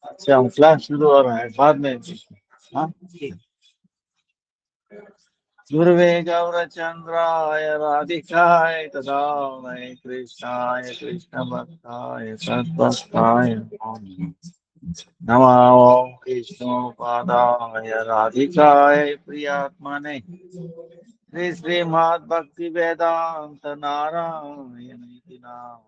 अच्छा हम क्लास शुरू हो रहा है बाद में। हाँ, गुरुवे गौरचंद्राय राधिकाय तदालय कृष्णाय कृष्ण भक्ताय सद्भक्ताय नमः ओम कृष्ण पादाय राधिकाय प्रियात्मने श्री श्रीमद् भक्ति वेदांत नारायण नाम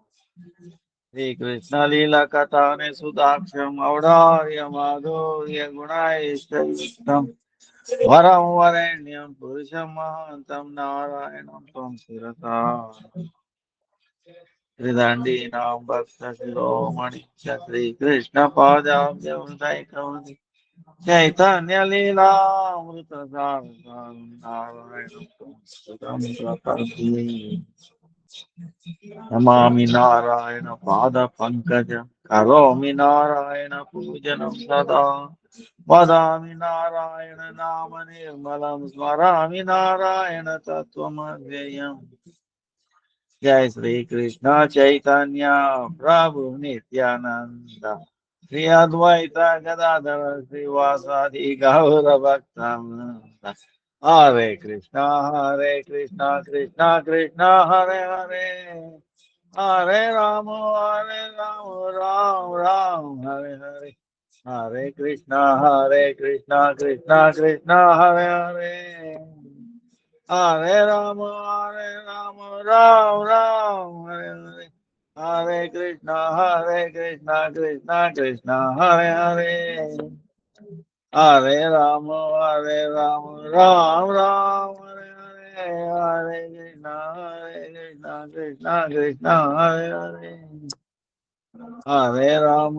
श्री कृष्ण लीला कथाने सुदाक्षम औदार्य माधुर्य गुणाइष्टम वरं वरेण्यं पुरुषं महान्तं नारायणं त्वं शिरसा त्रिदण्डीनां भक्तशिरोमणि श्रीकृष्णपादाब्जौदयकमणि चैतन्यलीलामृतसार नारायणं त्वं सुतं प्रपद्ये नमामि नारायण पादपङ्कजं करोमि नारायण पूजनं सदा वदामि नारायण नाम निर्मलं स्मरामि नारायण तत्त्वमव्ययम् जय श्री कृष्ण चैतन्य प्रभु नित्यानंद श्री अद्वैत गदाधर श्रीवासादि गौर भक्तवृंद हरे Krishna Krishna Krishna Hare Hare Hare Ram Ram Ram Hare Hare Hare Krishna Krishna Krishna Hare Hare Hare Ram Ram Ram Hare Hare Hare Krishna Krishna Hare Hare Hare Ram Ram Ram Hare Hare Hare Krishna Krishna Hare Hare Hare Ram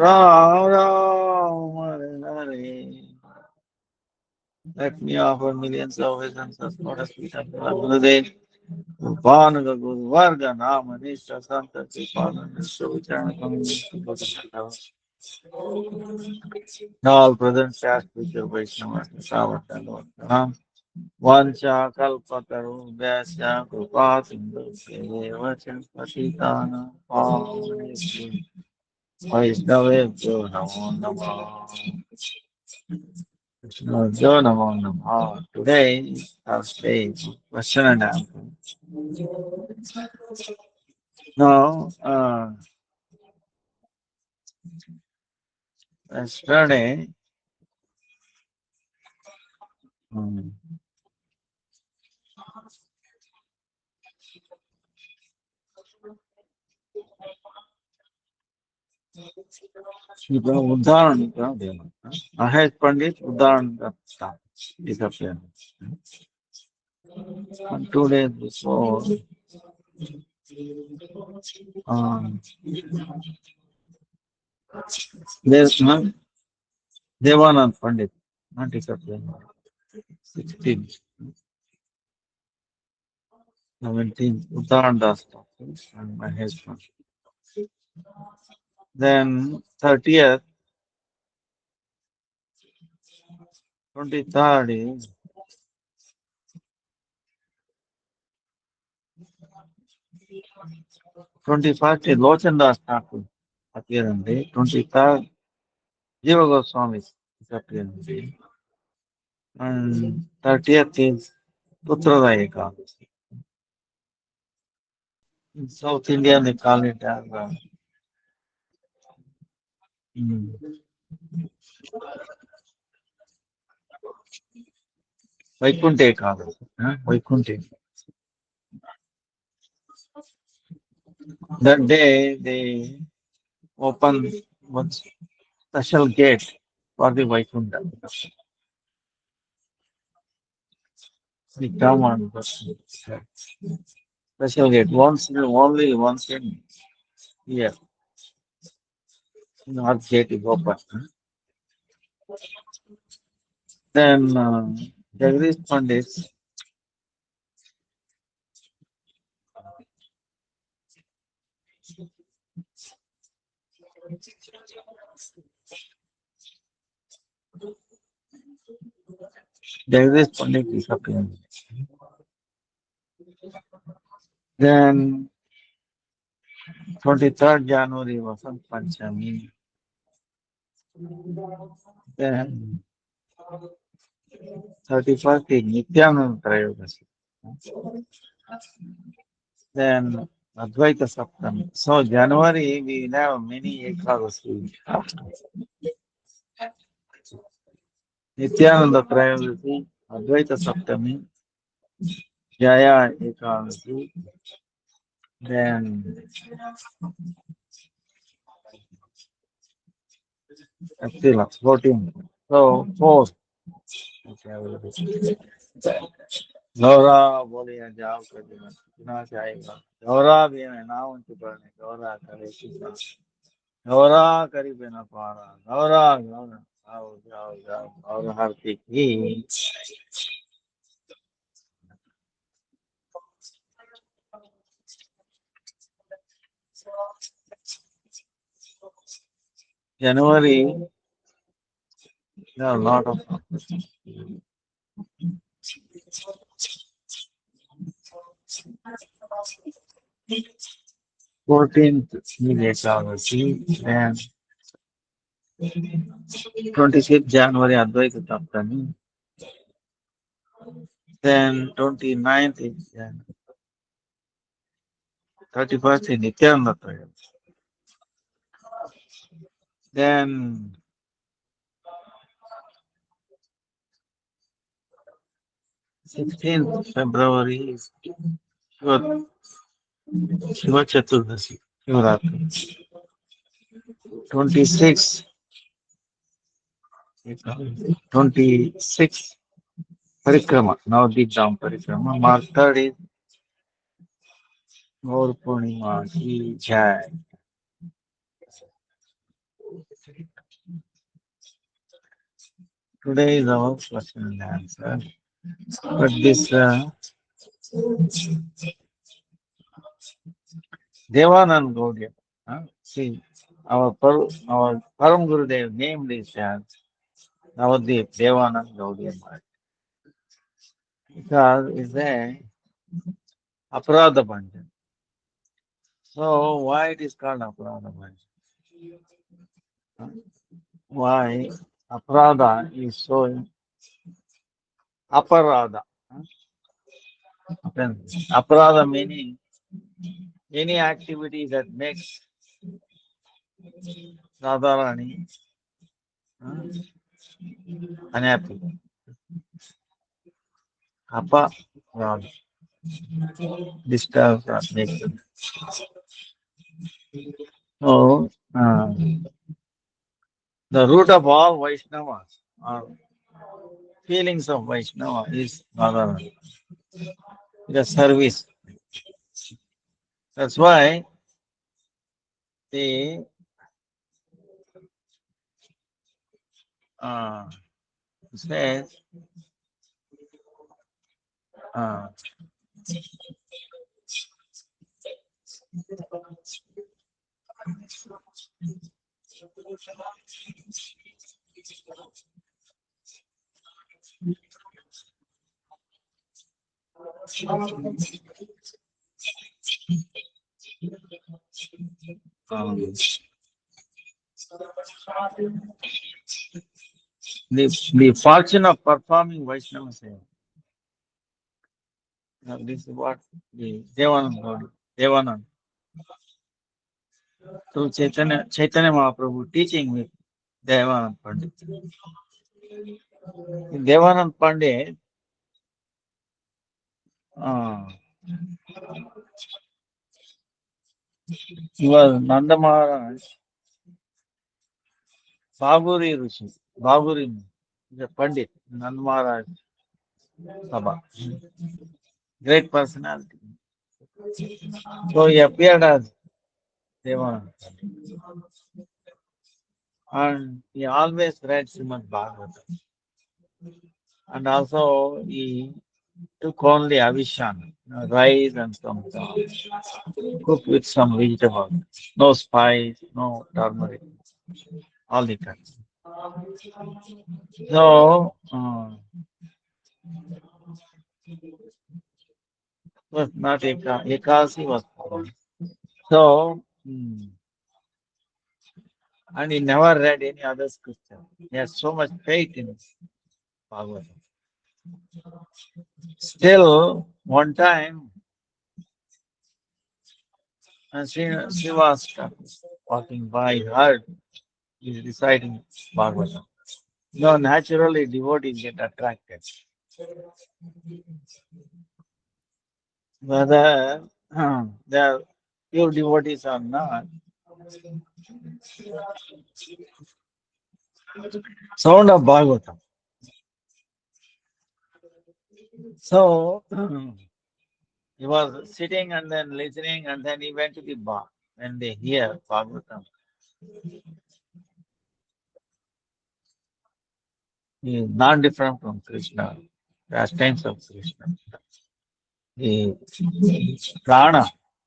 Ram Hare Hare Let me offer millions of wisdoms as Lord Peter Gurudev, Upanaga Guru Varga Nama Nishta Santa Kripalan Vishwacharana Kamini all present past future Vaishnavas Savas and Lord Ram Vancha Kalpataru Vyasya Krupa Sindhu Sevachan Patitana Pavani Vaishnavebhyo Namo Namo Krishna Namo Namo. Today is Thursday, question and answer. Now, yesterday, um, Udahan ka dena. Mahesh Pandit Udahan ka disappeared. And 2 days before, um, there's no Devanand Pandit, not disappeared. 16, 17, Udahan Das and Mahesh Pandit. Then 30th, 23rd is 21st is Lochan Das Thakur appearance day. 23rd, Jiva Goswami appearance day. And 30th is Putradaya Ekadasi. In South India, they call it as mm, Vaikuntha Ekadasi. Vaikuntha. That day, they open one special gate for the Vaikuntha. We come on the special gate only once in year. North gate is open. Then Jagdish Pandit, Jagdish Pandit is appearing. Then 23rd January Vasant Panchami. Then 31st is Nityananda Trayodasi. Then Advaita Saptami. So January we have many Ekadasi. Nityananda Trayodasi, Advaita Saptami, Jaya Ekadasi, then April 14. So fourth. Okay, I will do. Laura बोले जाओ कर देना कितना चाहेगा गौरा भी है ना उनके पढ़ने गौरा करे कितना गौरा करीब ना पारा गौरा गौरा आओ जाओ जाओ और हार्दिक ही जनवरी there are a lot of 14th Ekadasi and 26th January Advaita Saptami, then 29th is 31st is Nityananda Trayodasi. Then 16th February is Shiva Chaturdasi, Shivaratri. 26th, 26th Parikrama, Navadip Dham Parikrama. March 3rd is Gaur Purnima Ki Jai. Today is our question and answer. But this Devanand Gaudiya, see, our Param Gurudev named this as Navadip Devanand Gaudiya Maharaj. Because it's a Aparadha Bhanjan. So why it is called Aparadha Bhanjan? Why Aparadha is so Aparadha? Aparadha meaning any activity that makes Radharani unhappy. Aparadha disturbs or makes them. So the root of all Vaishnavas or feelings of Vaishnava is Radharani. The service. That's why the says uh, um, the fortune of performing Vaishnava Seva. Now, this is what the Devanand Gaudi, Devanand, through Chaitanya Mahaprabhu teaching with Devanand Pandit. Devanand Pandit uh, he was Nanda Maharaj, Baguri Rishi, Baguri, the Pandit, Nanda Maharaj Sabha, great personality. So he appeared as Devanand and he always read Srimad Bhagavatam. And also he took only avishan, rice and some cooked with some vegetable, no spice, no turmeric, all the kinds. So, was not Ekasi was followed. So, and he never read any other scripture. He has so much faith in Bhagavatam. Still, one time, she was walking by, heard he's reciting Bhagavatam. No, naturally, devotees get attracted. Whether they are pure devotees or not, sound of Bhagavatam. So, he was sitting and then listening, and then he went to the bar. When they hear Bhagavatam, he is not different from Krishna, pastimes of Krishna. The prana,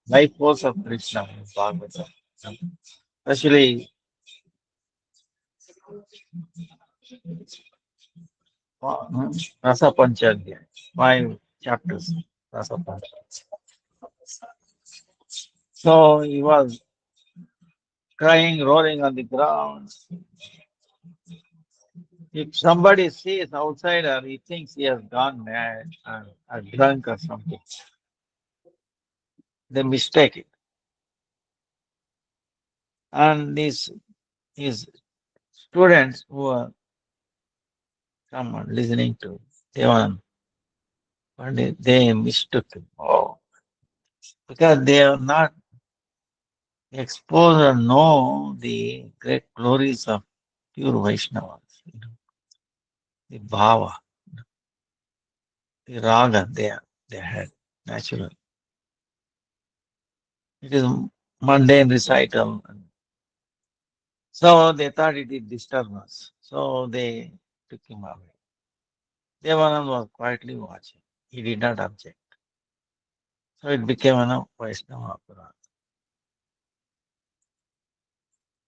life force of Krishna is Bhagavatam. Especially Rasa Panchadhya, 5 chapters, Rasa Panchadhya. So he was crying, rolling on the ground. If somebody sees outsider, he thinks he has gone mad or drunk or something. They mistake it. And these his students who are someone listening to Devan Pandit, they mistook him. Oh, because they are not exposed or know the great glories of pure Vaishnavas, the bhava, the raga they had naturally. It is mundane recital. So they thought it is disturbance. So they took him away. Devanand was quietly watching. He did not object. So it became an Vaishnava Purana.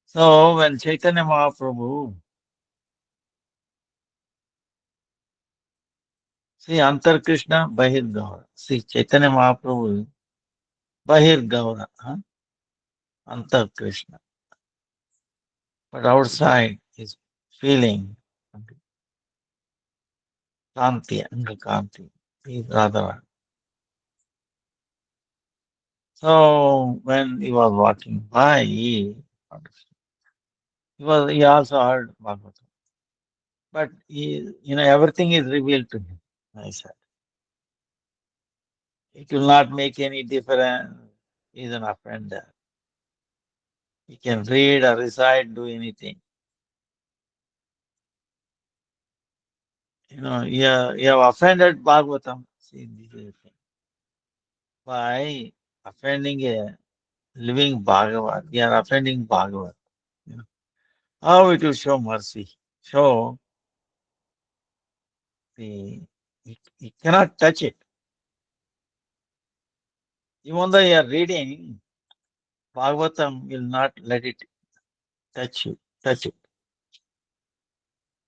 So when Chaitanya Mahaprabhu, see Antar Krishna, Bahir Gaura. See Chaitanya Mahaprabhu, Bahir Gaura, huh? Antar Krishna. But outside is feeling Kanti, Anga Kanti. He is Radha. So when he was walking by, he also heard Bhagavatam. But everything is revealed to him. I said, it will not make any difference. He is an offender. He can read or recite, do anything. You have offended Bhagavatam. See, this is the thing. By offending a living Bhagavat, you are offending Bhagavat. You know. How it will show mercy? Show you cannot touch it. Even though you are reading, Bhagavatam will not let it touch it.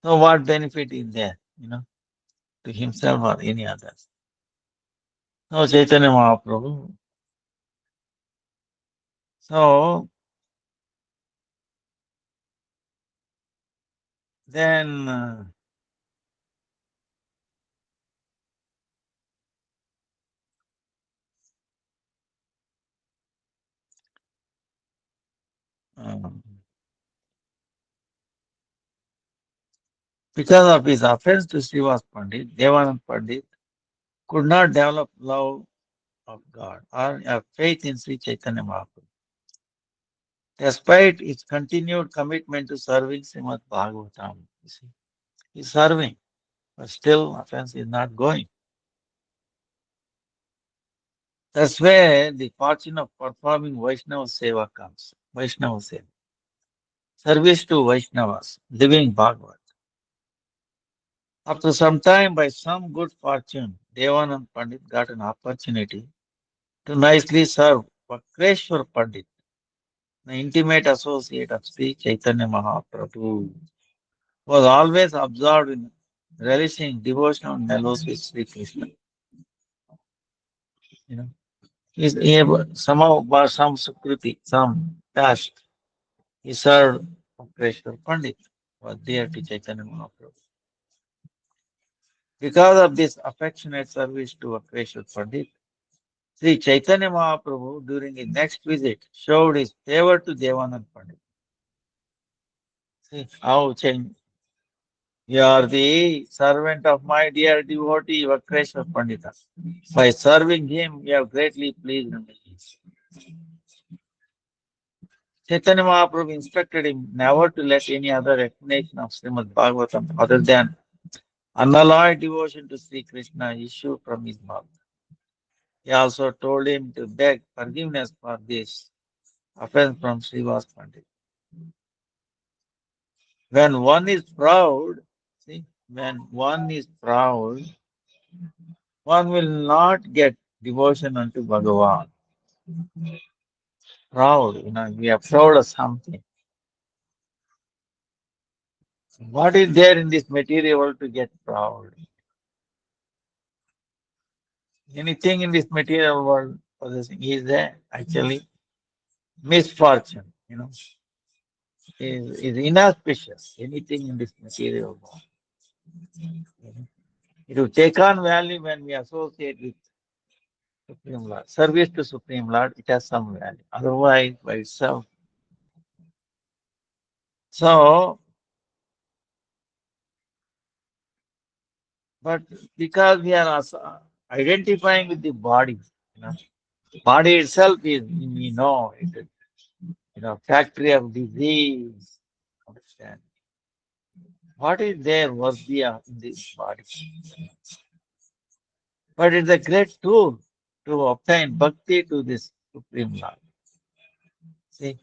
So what benefit is there, to himself or any others? So Chaitanya Mahaprabhu. So then um, because of his offense to Srivas Pandit, Devanand Pandit could not develop love of God or have faith in Sri Chaitanya Mahaprabhu. Despite his continued commitment to serving Srimad Bhagavatam, you see, he's serving, but still offense is not going. That's where the fortune of performing Vaishnava Seva comes. Vaishnava Seva. Service to Vaishnavas, living Bhagavat. After some time, by some good fortune, Devanand Pandit got an opportunity to nicely serve Vakreshwar Pandit, the intimate associate of Sri Chaitanya Mahaprabhu, was always absorbed in relishing devotional mellows with Sri Krishna. You know, somehow by some Sukriti, some past, he served of Krishna Pandit was there to Chaitanya Mahaprabhu. Because of this affectionate service to Krishna Pandit, Sri Chaitanya Mahaprabhu during his next visit showed his favor to Devanand Pandit. See how change. You are the servant of my dear devotee Vakreshwar Pandita. By serving him, you have greatly pleased me. Chaitanya Mahaprabhu instructed him never to let any other explanation of Srimad Bhagavatam other than unalloyed devotion to Sri Krishna issue from his mouth. He also told him to beg forgiveness for this offense from Srivas Pandit. When one is proud, see, when one is proud, one will not get devotion unto Bhagavan. Proud, we are proud of something. What is there in this material world to get proud? Anything in this material world possessing is there actually misfortune, is inauspicious. Anything in this material world. It will take on value when we associate with Supreme Lord. Service to Supreme Lord, it has some value. Otherwise, by itself. So, but because we are identifying with the body, you know, body itself is, we know, it is, factory of disease. Understand? What is there worthy in this body? But it's a great tool to obtain bhakti to this Supreme Lord. See?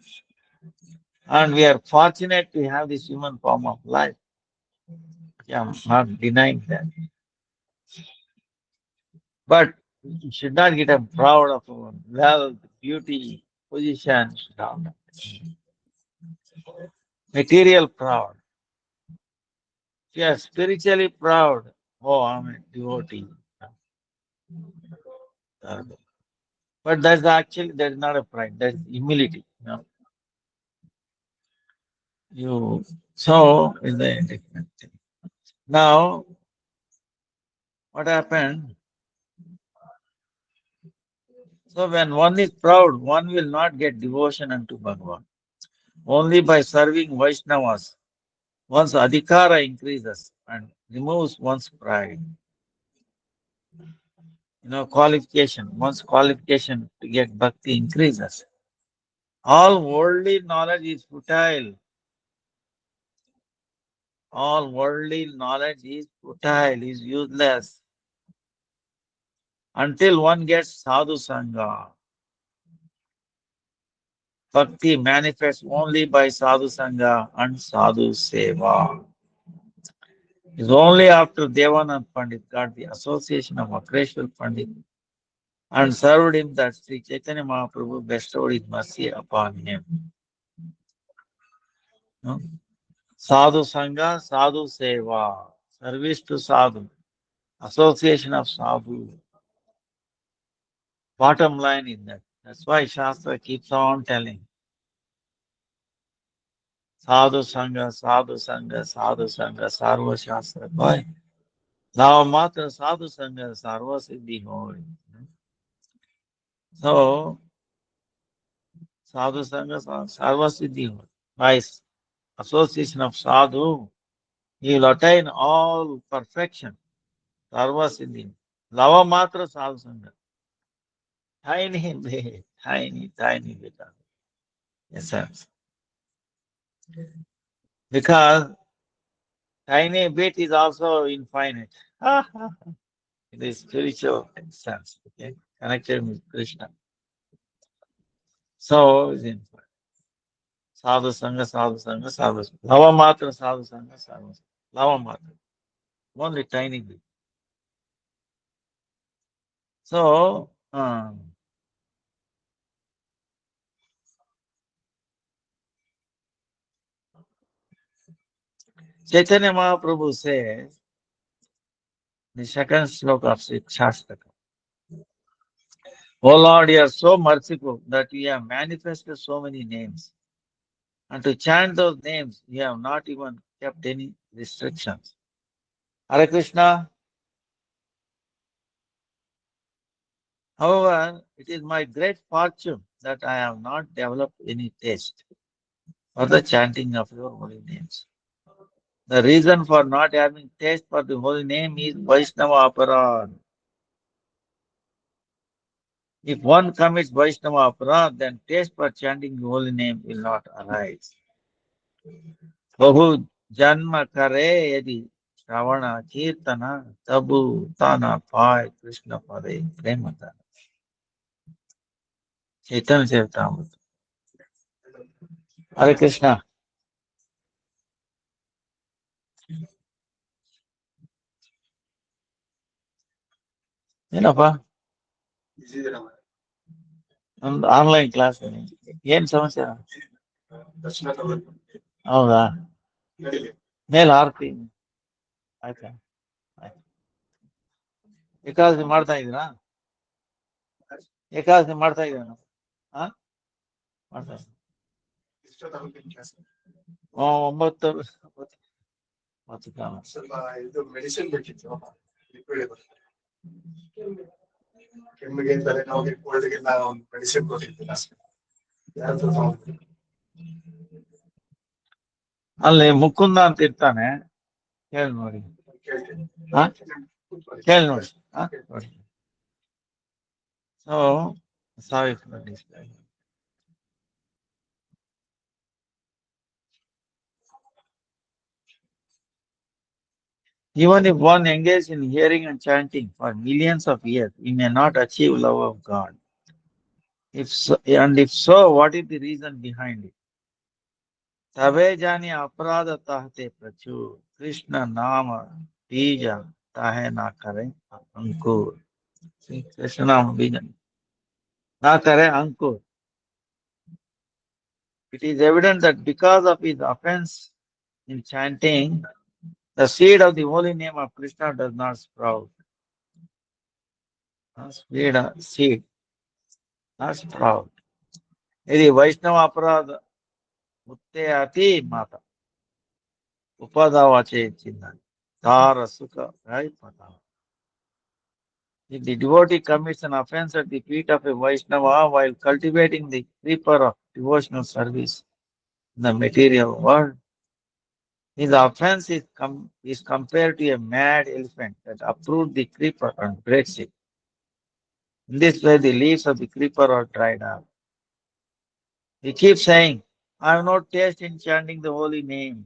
And we are fortunate to have this human form of life. Yeah, I'm not denying that. But you should not get proud of our wealth, beauty, position. No. Material proud. If you are spiritually proud, oh, I'm a devotee. But that's not a pride, that's humility. So is the different thing. Now, what happened? So when one is proud, one will not get devotion unto Bhagavan. Only by serving Vaishnavas, one's adhikara increases and removes one's pride. One's qualification to get bhakti increases. All worldly knowledge is futile. All worldly knowledge is futile, is useless until one gets sadhu sangha. Bhakti manifests only by sadhu sangha and sadhu seva. It's only after Devanand Pandit got the association of Akreshwar Pandit and served him that Sri Chaitanya Mahaprabhu bestowed his mercy upon him. No? Sadhu Sangha, Sadhu Seva, service to Sadhu, association of Sadhu. Bottom line is that. That's why Shastra keeps on telling. Sadhu Sangha, Sadhu Sangha, Sadhu Sangha, Sarva Shastra. Why? Now Matra Sadhu Sangha, Sarva Siddhi Hoy. So, Sadhu Sangha, Sarva Siddhi Hoy. By association of Sadhu, he will attain all perfection. Sarva Siddhi. Lava Matra Sadhu Sangha. Tiny bit, tiny bit. Yes, sir. Because tiny bit is also infinite. In the spiritual sense, okay, connected with Krishna. So is infinite. Sadhu Sangha, Sadhu Sangha, Sadhu Sangha. Lava Matra Sadhu Sangha, Sadhu Sangha. Lava Matra. Only tiny bit. So, Chaitanya Mahaprabhu says, the second sloka of Shastra. Oh Lord, you are so merciful that you have manifested so many names And to chant those names, you have not even kept any restrictions. Hare Krishna. However, it is my great fortune that I have not developed any taste for the chanting of your holy names. The reason for not having taste for the holy name is Vaishnava Aparad. If one commits Vaishnava Aparad, then taste for chanting the holy name will not arise. Bahu janma kare yadi Shravana Kirtana Tabu Tana Pai Krishna Pade Premata. Chaitanya Charitamrita. Hare Krishna. ಏನಪ್ಪ ಒಂದು online class ಏನ್ ಸಮಸ್ಯೆ ಹೌದಾ ಮೇಲ್ ಆರ್ತಿ ಆಯ್ತಾ ಆಯ್ತು. ಏಕಾದಶಿ ಮಾಡ್ತಾ ಇದ್ದೀರಾ ಏಕಾದಶಿ ಮಾಡ್ತಾ ಇದ್ದೀರಾ ಹಾ ಮಾಡ್ತಾ ಇದ್ದೀನಿ 9 10 ಕಾಲ ಸ್ವಲ್ಪ ಇದು ಮೆಡಿಸಿನ್ ಬೇಕಿತ್ತು ಕೆಮ್ಮಿಗೆ ತಲೆನೋವಿಗೆ ಕೋಲ್ಡ್ಗೆಲ್ಲ ಒಂದು ಮೆಡಿಸಿನ್ ಕೊಟ್ಟಿದ್ದಿಲ್ಲ ಅಲ್ಲಿ ಮುಕುಂದ ಅಂತ ಇರ್ತಾನೆ ಕೇಳಿ ನೋಡಿ ಹಾ ಕೇಳಿ ನೋಡಿ ಹಾ ನೋಡಿ so sorry even if one engages in hearing and chanting for millions of years, he may not achieve love of God. If so, and if so, what is the reason behind it? तबे जानी अपराध ताहते प्रचुर कृष्ण नाम बीज ताहे ना करे अंकुर कृष्ण नाम बीज ना करे अंकुर. It is evident that because of his offense in chanting, the seed of the holy name of Krishna does not sprout. Seed, not sprout. यदि वैष्णव अपराध मुत्ते आती माता उपदावाचे चिन्ह तार सुख right pata. If the devotee commits an offense at the feet of a Vaishnava while cultivating the creeper of devotional service in the material world, his offense is compared to a mad elephant that uproots the creeper and breaks it. In this way, the leaves of the creeper are dried up. He keeps saying, I have no taste in chanting the holy name.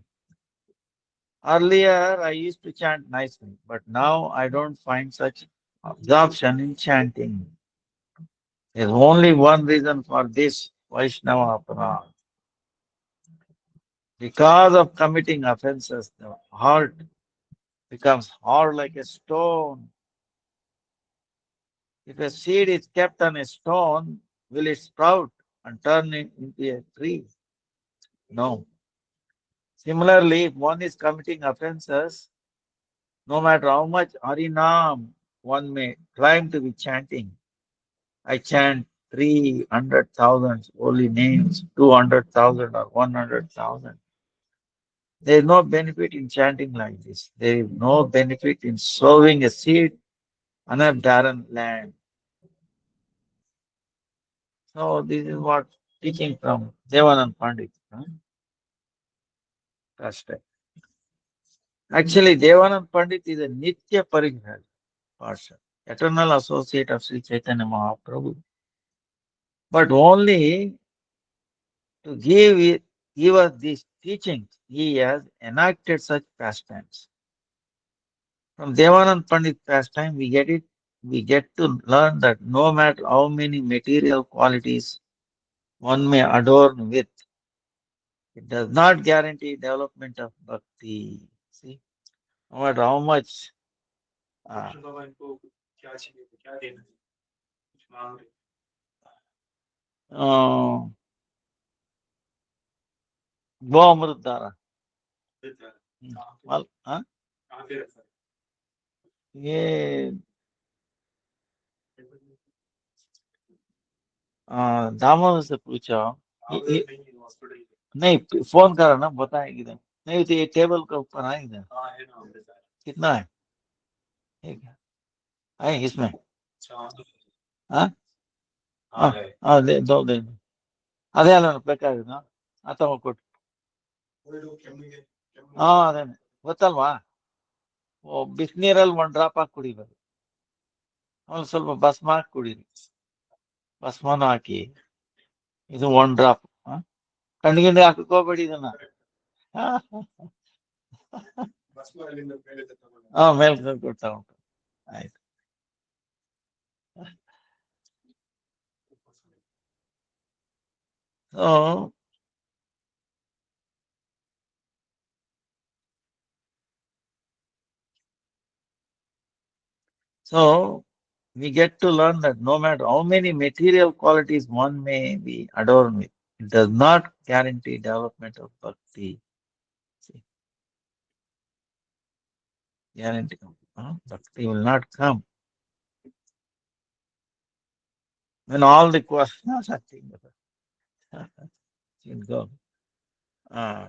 Earlier, I used to chant nicely, but now I don't find such absorption in chanting. There's only one reason for this Vaishnava Aparad. Because of committing offenses, the heart becomes hard like a stone. If a seed is kept on a stone, will it sprout and turn it into a tree? No. Similarly, if one is committing offenses, no matter how much Harinam one may claim to be chanting, I chant 300,000 holy names, 200,000 or 100,000. There is no benefit in chanting like this. There is no benefit in sowing a seed on a barren land. So this is what teaching from Devanand Pandit. That's right. Actually, Devanand Pandit is a Nitya Parigrah person, eternal associate of Sri Chaitanya Mahaprabhu. But only to give us these teachings, he has enacted such pastimes. From Devanand Pandit pastime, we get to learn that no matter how many material qualities one may adorn with, it does not guarantee development of bhakti. See, no matter how much uh, uh, Gomrudara. Well, huh? ये दामोदर से पूछा नहीं phone करो ना, बताएगी इधर। नहीं तो ये टेबल के ऊपर है इधर। कितना है? ठीक है इसमें। हाँ हाँ हाँ, दे दो। ಅದೇ ಅಲ್ಲ ಬೇಕಾಗಿದ್ದು ಅಥವಾ ಕೊಟ್ಟು. ಹಾ ಅದೇನೆ ಗೊತ್ತಲ್ವಾ. ಬಿಸಿನೀರಲ್ಲಿ 1 ಡ್ರಾಪ್ ಹಾಕಿ ಕುಡಿಬೇಕು. ಆಮೇಲೆ ಸ್ವಲ್ಪ ಭಸ್ಮ ಹಾಕಿ ಕುಡೀರಿ. ಭಸ್ಮನು ಹಾಕಿ ಇದು 1 ಡ್ರಾಪ್. ಕಣ್ಣಿಗೆ ಹಾಕೋಬೇಡಿ ಇದನ್ನ. ಹಾ ಮೇಲ್ ಕೊಡ್ತಾ ಉಂಟು. ಆಯ್ತು. So So we get to learn that no matter how many material qualities one may be adorned with, it does not guarantee development of bhakti. See, guarantee. Bhakti will not come when all the questions are taken. Go. Uh,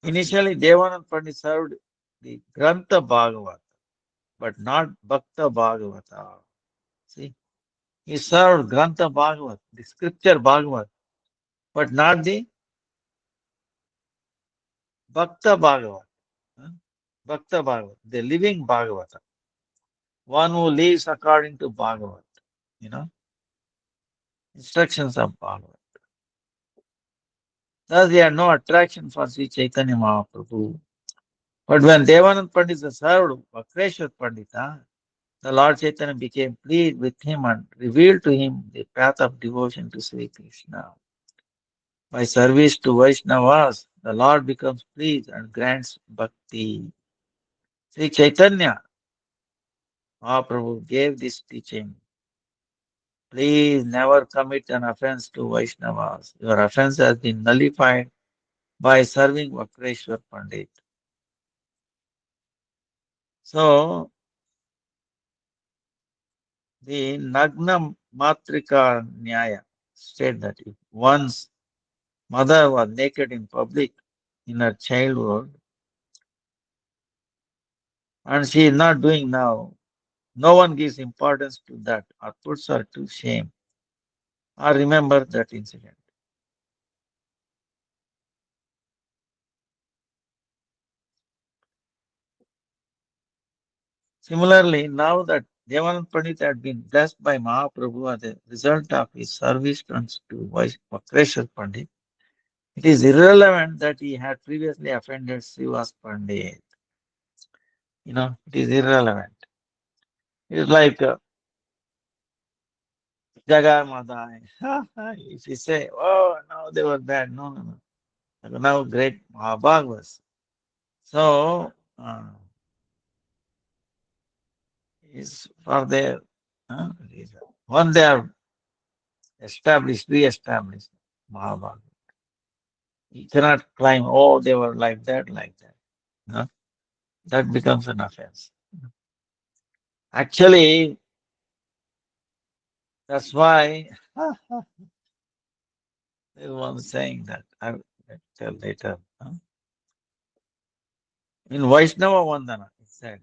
Initially, Devanand Pandit served the Grantha Bhagavata, but not Bhakta Bhagavata. See, he served Grantha Bhagavata, the scripture Bhagavata, but not the Bhakta Bhagavata. Huh? Bhakta Bhagavata, the living Bhagavata, one who lives according to Bhagavat, you know, instructions of Bhagavat. Thus, he had no attraction for Sri Chaitanya Mahaprabhu. But when Devanand Pandita served Vakreshwar Pandita, the Lord Chaitanya became pleased with him and revealed to him the path of devotion to Sri Krishna. By service to Vaishnavas, the Lord becomes pleased and grants bhakti. Sri Chaitanya Mahaprabhu gave this teaching. Please never commit an offense to Vaishnavas. Your offense has been nullified by serving Vakreshwar Pandit. So, the Nagna Matrika Nyaya state that if one's mother was naked in public in her childhood and she is not doing now, no one gives importance to that or puts her to shame or remember that incident. Similarly, now that Devanand Pandit had been blessed by Mahaprabhu as a result of his service to Vakreshwar Pandit, it is irrelevant that he had previously offended Srivas Pandit. It is irrelevant. It is like Jagar Madai. If you say, oh, no, they were bad. No, no, no. Now great Mahabhagavas. So, is for their reason. When they are established, re-established, Mahabharata. You cannot claim, oh, they were like that, like that. No? That becomes an offense. Actually, that's why there's one saying that I will tell later. In Vaishnava Vandana, it said,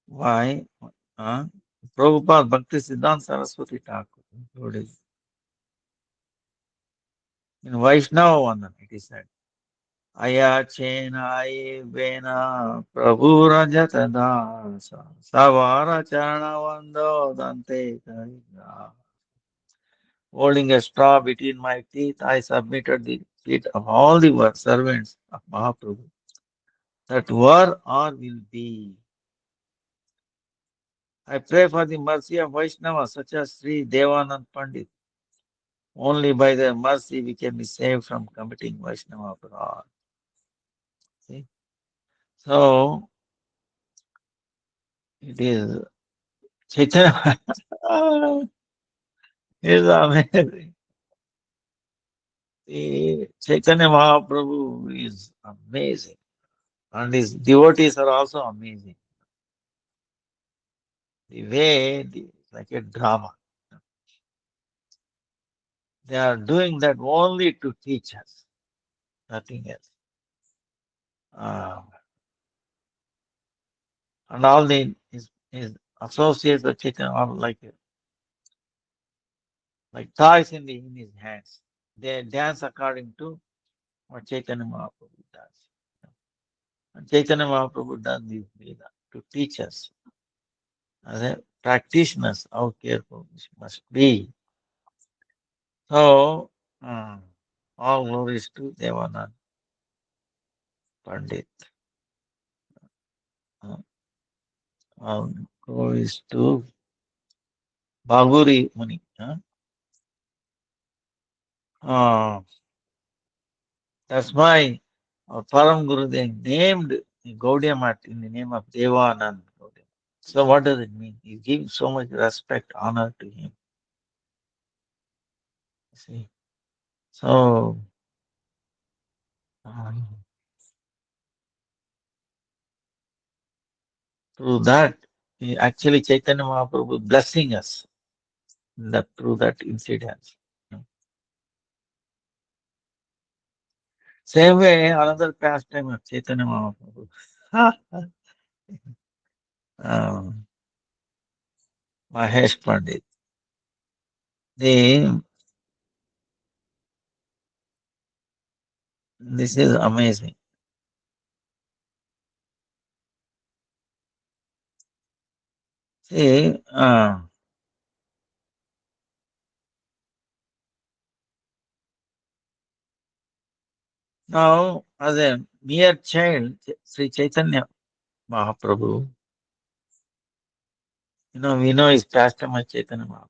why Prabhupada Bhakti Siddhanta Saraswati Thakur included in Vaishnava Vandana, it is said, Ayachena Vena Prabhu Rajatadasa Savara Charana Vando Dante Karika. Holding a straw between my teeth, I submitted the feet of all the servants of Mahaprabhu that were or will be. I pray for the mercy of Vaishnava such as Sri Devanand Pandit. Only by their mercy we can be saved from committing Vaishnava fraud. See? So it is Chaitanya is amazing. The Chaitanya Mahaprabhu is amazing. And his devotees are also amazing. It's like a drama. They are doing that only to teach us, nothing else. Uh, and all his associates of Chaitanya are like toys in his hands. They dance according to what Chaitanya Mahaprabhu does. And Chaitanya Mahaprabhu does this Veda to teach us as a practitioners how careful we must be. So, all glories to Devanand Pandit. Uh, all glories to Bhaguri Muni. Uh, that's why Param Guru they named Gaudiya Math in the name of Devanand. Gaudiya. So what does it mean? He gives so much respect, honor to him. See, so um, through that, actually Chaitanya Mahaprabhu blessing us that through that incident. Same way, another pastime of Chaitanya Mahaprabhu. um, Mahesh Pandit. The, this is amazing. See, now as a mere child, Sri Chaitanya Mahaprabhu, we know his pastime of Chaitanya Mahaprabhu.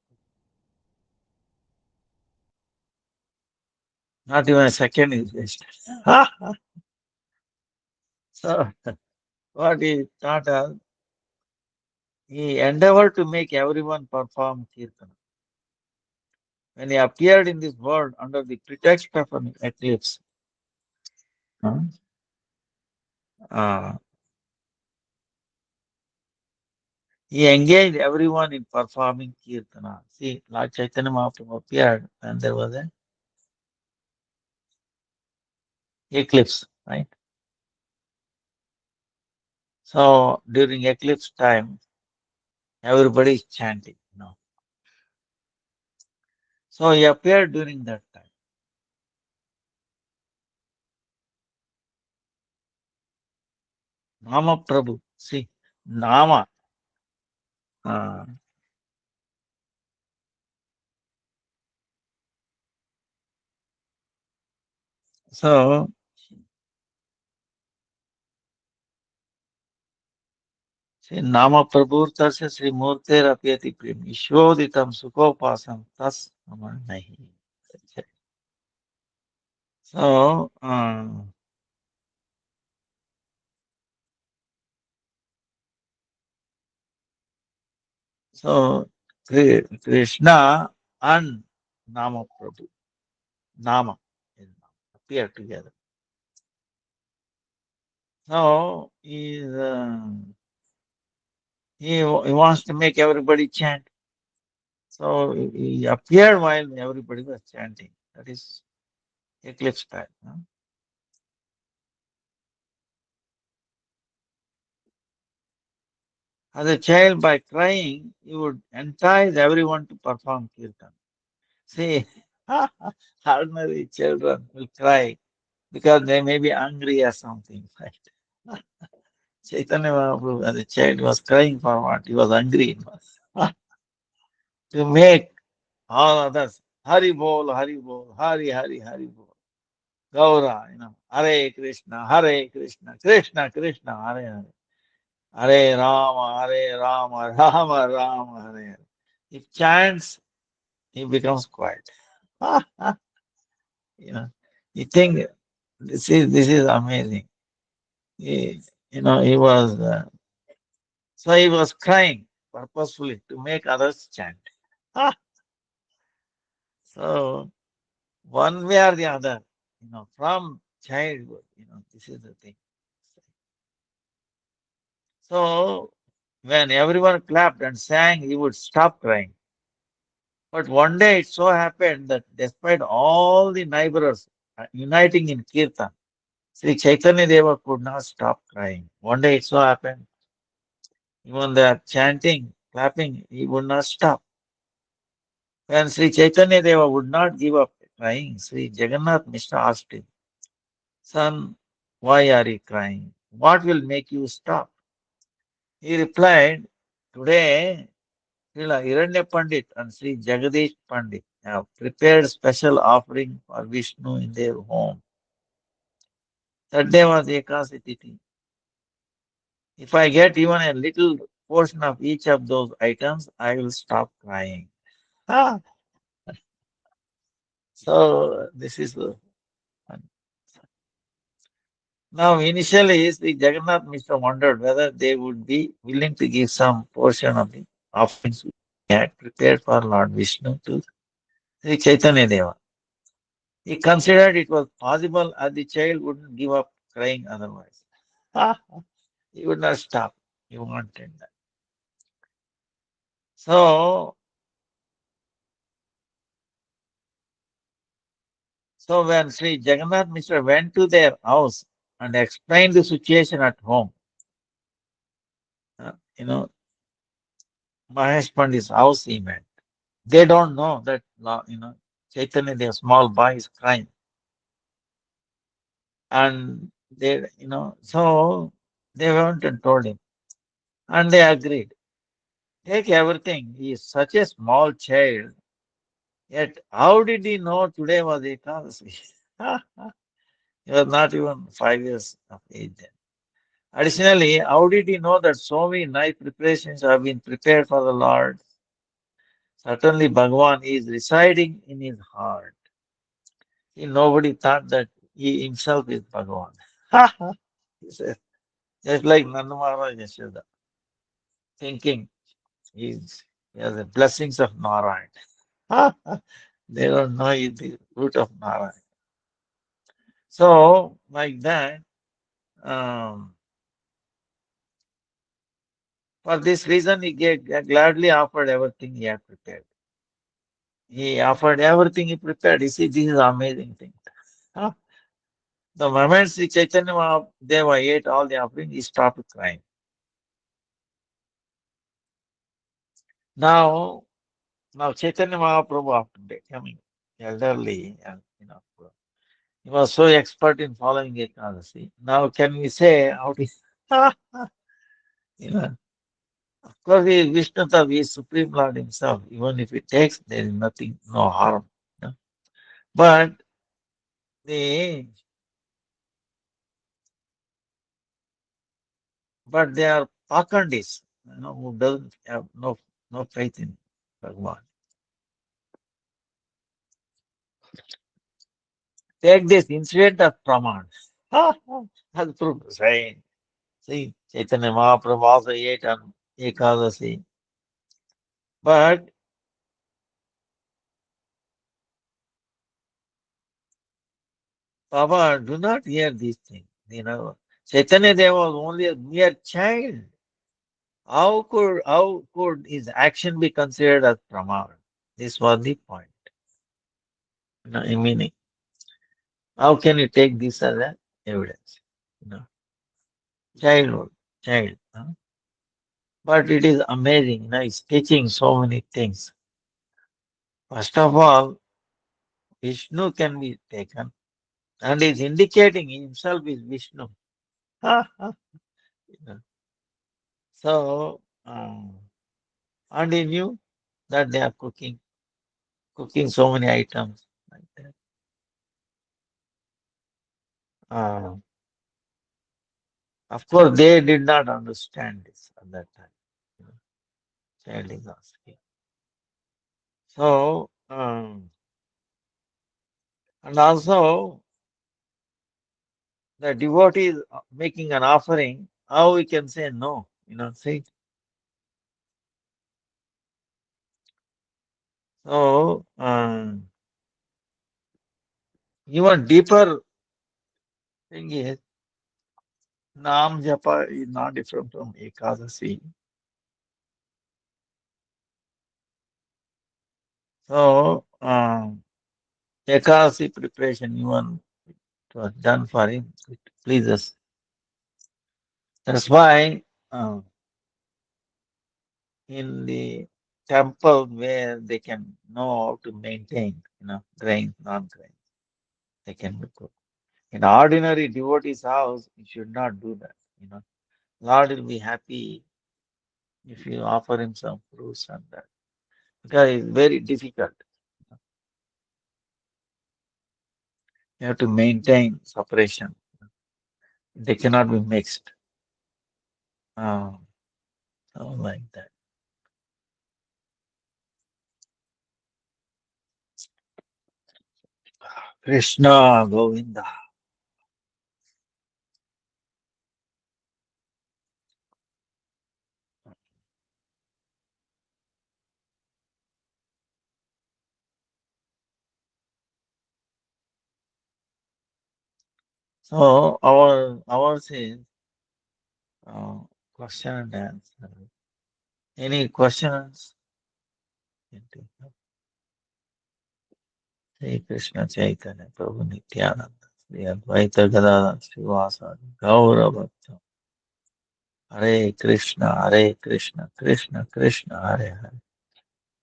Not even a second is wasted. So, what he taught us, he endeavored to make everyone perform Kirtana. When he appeared in this world under the pretext of an eclipse, huh, uh, he engaged everyone in performing Kirtana. See, Lord Chaitanya Mahaprabhu appeared and there was an eclipse, right? So, during eclipse time, everybody is chanting. So, he appeared during that time. Nama Prabhu, see, Nama. Uh, so, see, Nama Prabhurtasya Sri Murte Rapyati Prim Ishvoditam Sukopasam Tas Nama Nahi. So, so Krishna and Nama Prabhu, Nama and appear together. So, he wants to make everybody chant. So, he appeared while everybody was chanting. That is eclipse time. As a child, by crying, he would entice everyone to perform kirtan. See, ordinary children will cry because they may be angry or something. Right? Chaitanya Mahaprabhu, as a child, was crying for what? He was angry. To make all others Hari Bol, Hari Bol, Hari Hari Hari Bol. Gaura, Hare Krishna, Hare Krishna, Krishna Krishna, Hare Hare. Hare Rama, Hare Rama, Rama Rama, Hare Hare. If chants, he becomes quiet. you know, you think this is amazing. He, he was crying purposefully to make others chant. So one way or the other, from childhood. This is the thing. So when everyone clapped and sang, he would stop crying. But one day it so happened that despite all the neighbors uniting in kirtan, Sri Chaitanya Deva could not stop crying. One day it so happened, even they are chanting, clapping, he would not stop. When Sri Chaitanya Deva would not give up crying, Sri Jagannath Mishra asked him, Son, why are you crying? What will make you stop? He replied, Today, Srila Hiranya Pandit and Sri Jagadish Pandit have prepared special offering for Vishnu in their home. That day was Ekadasi Tithi. If I get even a little portion of each of those items, I will stop crying. Ah, so this is the now initially Sri Jagannath Mishra wondered whether they would be willing to give some portion of the offerings he had prepared for Lord Vishnu to Sri Chaitanya Deva. He considered it was possible as the child wouldn't give up crying otherwise. Ah, he would not stop. He wanted that. So, so when Sri Jagannath Mishra went to their house and explained the situation at home, uh, you know, Mahesh Pandit's house he met. They don't know that, Chaitanya, their small boy, is crying. And so they went and told him. And they agreed. Take everything. He is such a small child. Yet, how did he know today was Ekadasi? He was not even 5 years of age then. Additionally, how did he know that so many nice preparations have been prepared for the Lord? Certainly, Bhagavan is residing in his heart. Nobody thought that he himself is Bhagavan. He said, just like Nanda Maharaj Yashoda, thinking he has the blessings of Narayan. They don't know the root of Narayan. So, like that, um, for this reason, gladly offered everything he had prepared. He offered everything he prepared. You see, this is amazing thing. Huh? The moment Sri Chaitanya Deva ate all the offering, he stopped crying. Now, now Chaitanya Mahaprabhu after becoming elderly and he was so expert in following Ekadasi. Now can we say how to you know of course he is Vishnu Tattva, he is Supreme Lord himself. Even if he takes, there is nothing, no harm. you know. But they but they are Pakandis, who doesn't have no faith in Bhagavan. Take this incident of Praman. As proof, saying, see, Chaitanya Mahaprabhu also ate on Ekadasi. But Baba, do not hear these things. Chaitanya Deva was only a mere child. How could his action be considered as Praman? This was the point. I mean, how can you take this as an evidence? You know, childhood, child. But it is amazing. It's teaching so many things. First of all, Vishnu can be taken, and is indicating himself is Vishnu. You know. So, and he knew that they are cooking so many items like that. Uh, of course, they did not understand this at that time. You know, child is asking. So, and also the devotee is making an offering. How we can say no? See. So, even deeper Thing is, Nam Japa is not different from Ekadasi. So, Ekadasi preparation even it was done for him. It pleases. That's why in the temple where they can know how to maintain, grains, non-grains, they can be cooked. In ordinary devotee's house, you should not do that. Lord will be happy if you offer him some fruits and that. Because it's very difficult. You have to maintain separation. They cannot be mixed. Uh, so like that. Krishna Govinda. So ours is uh, question and answer. Any questions? Sri Krishna Chaitanya Prabhu Nityananda Sri Advaita Gadadhar Srivasadi Gaura Bhakta Hare Krishna Krishna Krishna Hare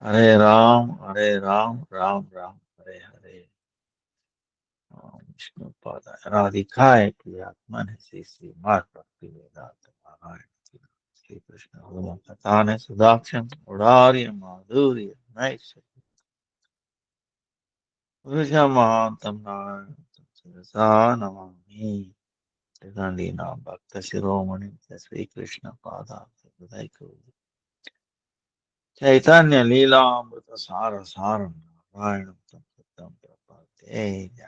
Hare Hare Ram Ram Ram Hare Hare Om Vishnu Pada Radhikaya Priyatmane Sri Sri Mat Bhakti Vedanta Narayana Sri Krishna Bhagavan Katane Sudaksham Udariya Madhurya Naisha Vijamahantam Narayana Sirasa Namami Gandhina Bhakta Shiromani Sri Krishna Pada Chaitanya Leela Amrita Sara Saram Narayanam Tam Satam Prapate Jai.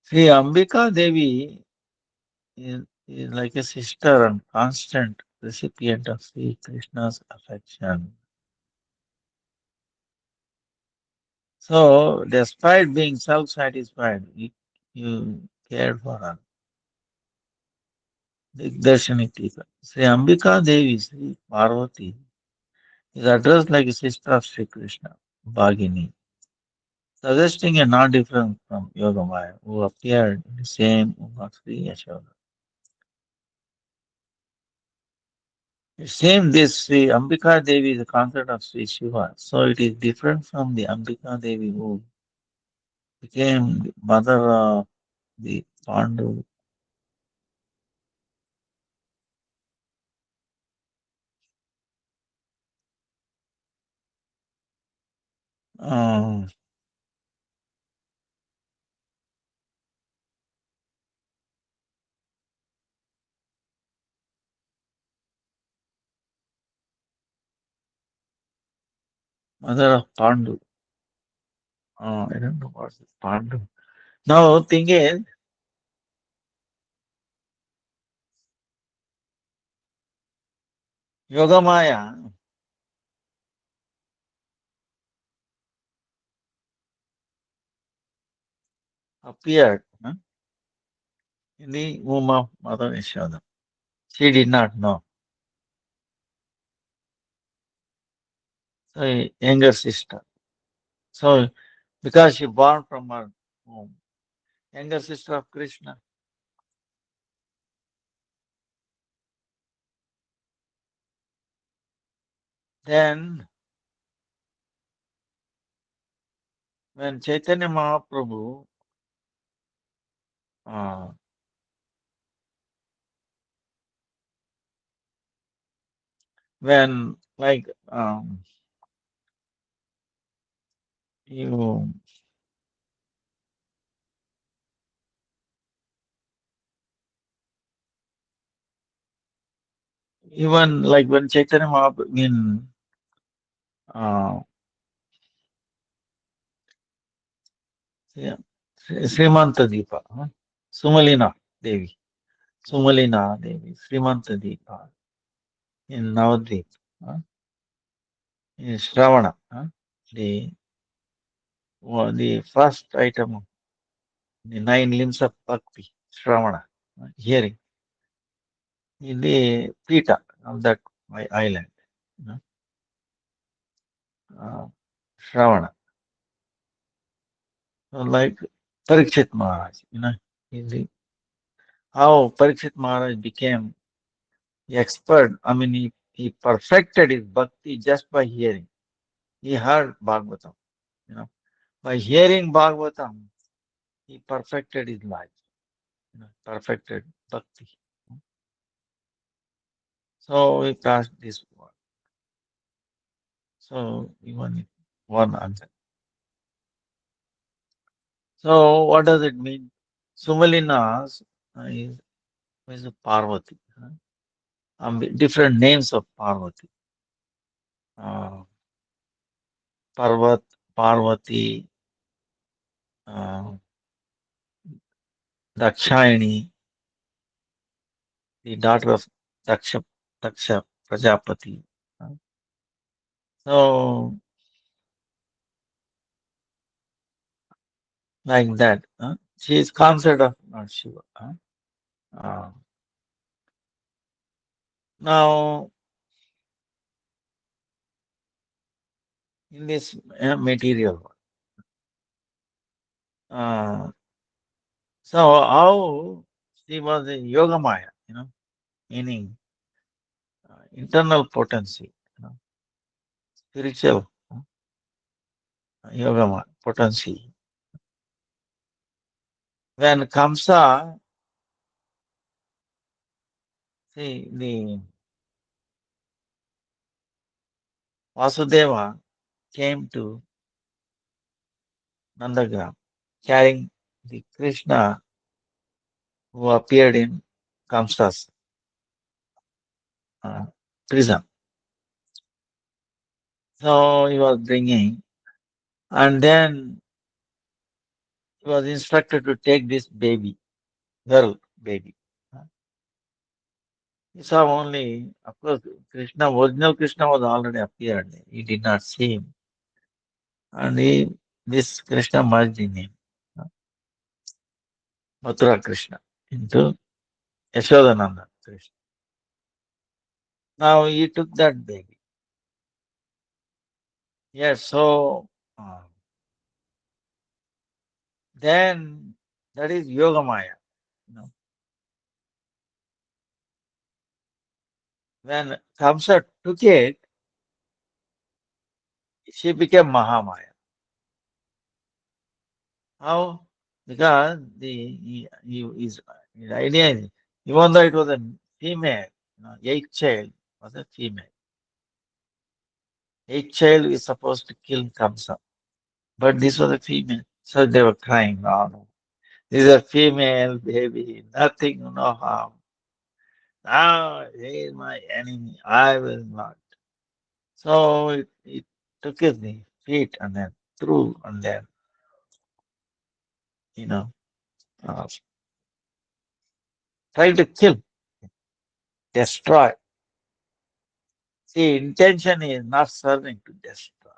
Sri Ambika Devi is like a sister and constant recipient of Sri Krishna's affection. So, despite being self-satisfied, you cared for her. Digdarshani Tika. Sri Ambika Devi, Sri Parvati, is addressed like a sister of Sri Krishna, Bhagini, suggesting a non-difference from Yogamaya, who appeared in the same womb of Sri Yashoda. It seems this Sri Ambika Devi is a consort of Sri Shiva, so it is different from the Ambika Devi who became the mother of the Pandu. uh, Mother of Pandu. I don't know what's Pandu. Now, thing is, Yogamaya appeared in the womb of Mother Yashoda. She did not know. So, younger sister. So, because she born from her womb, younger sister of Krishna. Then, when Chaitanya Mahaprabhu, uh, when like you even like when Chaitanya Mahaprabhu in uh, yeah, Srimanta Deepa, Sumalina Devi, Sumalina Devi, Srimanta Deepa in Navadvip, in Shravana, day. the first item, the nine limbs of Bhakti, Shravana, hearing, in the Pita of that island, you know, uh, Shravana. So like Parikshit Maharaj, in the, how Parikshit Maharaj became the expert. I mean, he perfected his bhakti just by hearing. He heard Bhagavatam, you know. By hearing Bhagavatam, he perfected his life, perfected bhakti. So we passed this one. So even one answer. So what does it mean? Sumalinas is a Parvati. Different names of Parvati. Uh, Parvat, Parvati, uh, Dakshayani, the daughter of Daksha, Daksha Prajapati. Uh, So like that. She is considered of Lord Shiva. Uh, Now in this material world, uh, so how she was a yoga maya, meaning internal potency, spiritual yoga potency. When Kamsa, see the Vasudeva came to Nandagram carrying the Krishna who appeared in Kamsa's uh, prison. So he was bringing, and then he was instructed to take this baby, girl baby. He saw only, of course, Krishna, original Krishna was already appeared. He did not see him. And this Krishna merged in him, uh, Mathura Krishna, into Yashodananda Krishna. Now he took that baby. Yes, so then that is Yoga Maya. You know. When Kamsa took it, she became Mahamaya. How? Because his idea is, even though it was a female, eighth child was a female. Eighth child is supposed to kill Kamsa, but this was a female. So they were crying, no, no. This is a female baby, nothing, no harm. Now he is my enemy, I will not. So it took his feet and then threw and then, you know, uh, tried to kill, destroy. See, intention is not serving to destroy.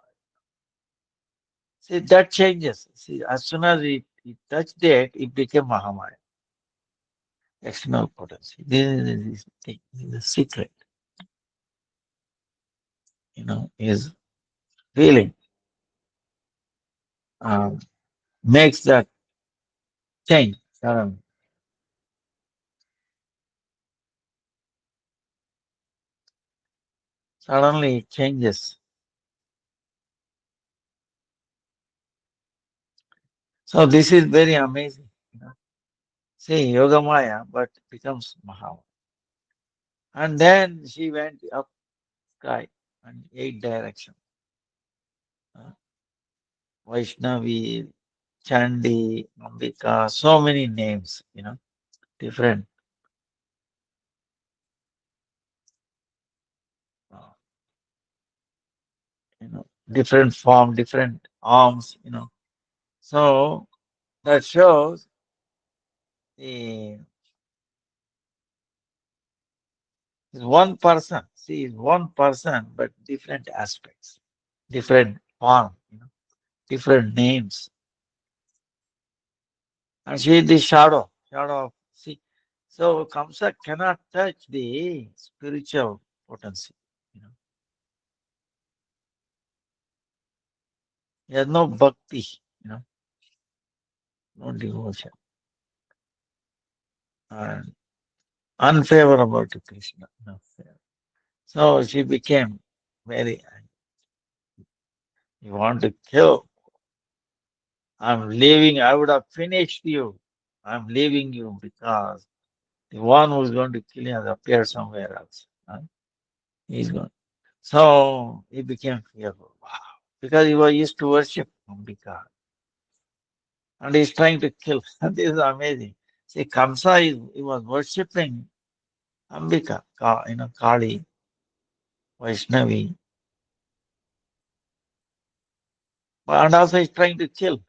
See, that changes. See, as soon as it touched it became Mahamaya, external potency. This is the thing, this is the secret, is feeling, um, makes that change suddenly. Suddenly it changes. So this is very amazing. See, Yoga Maya, but becomes Mahamaya. And then she went up sky and eight directions. Uh, Vaishnavi, Chandi, Ambika, so many names, different, uh, different form, different arms. So that shows the is one person. See, is one person, but different aspects, different form. different names. And she is the shadow of, see. So Kamsa cannot touch the spiritual potency. You know, he has no bhakti, you know, no devotion, and unfavorable to Krishna. No. So she became very angry. You want to kill? I'm leaving. I would have finished you. I'm leaving you because the one who's going to kill you has appeared somewhere else. Huh? He's gone. So he became fearful. Wow. Because he was used to worship Ambika. And he's trying to kill. This is amazing. See, Kamsa, he was worshipping Ambika, Kali, Vaishnavi. And also he's trying to kill.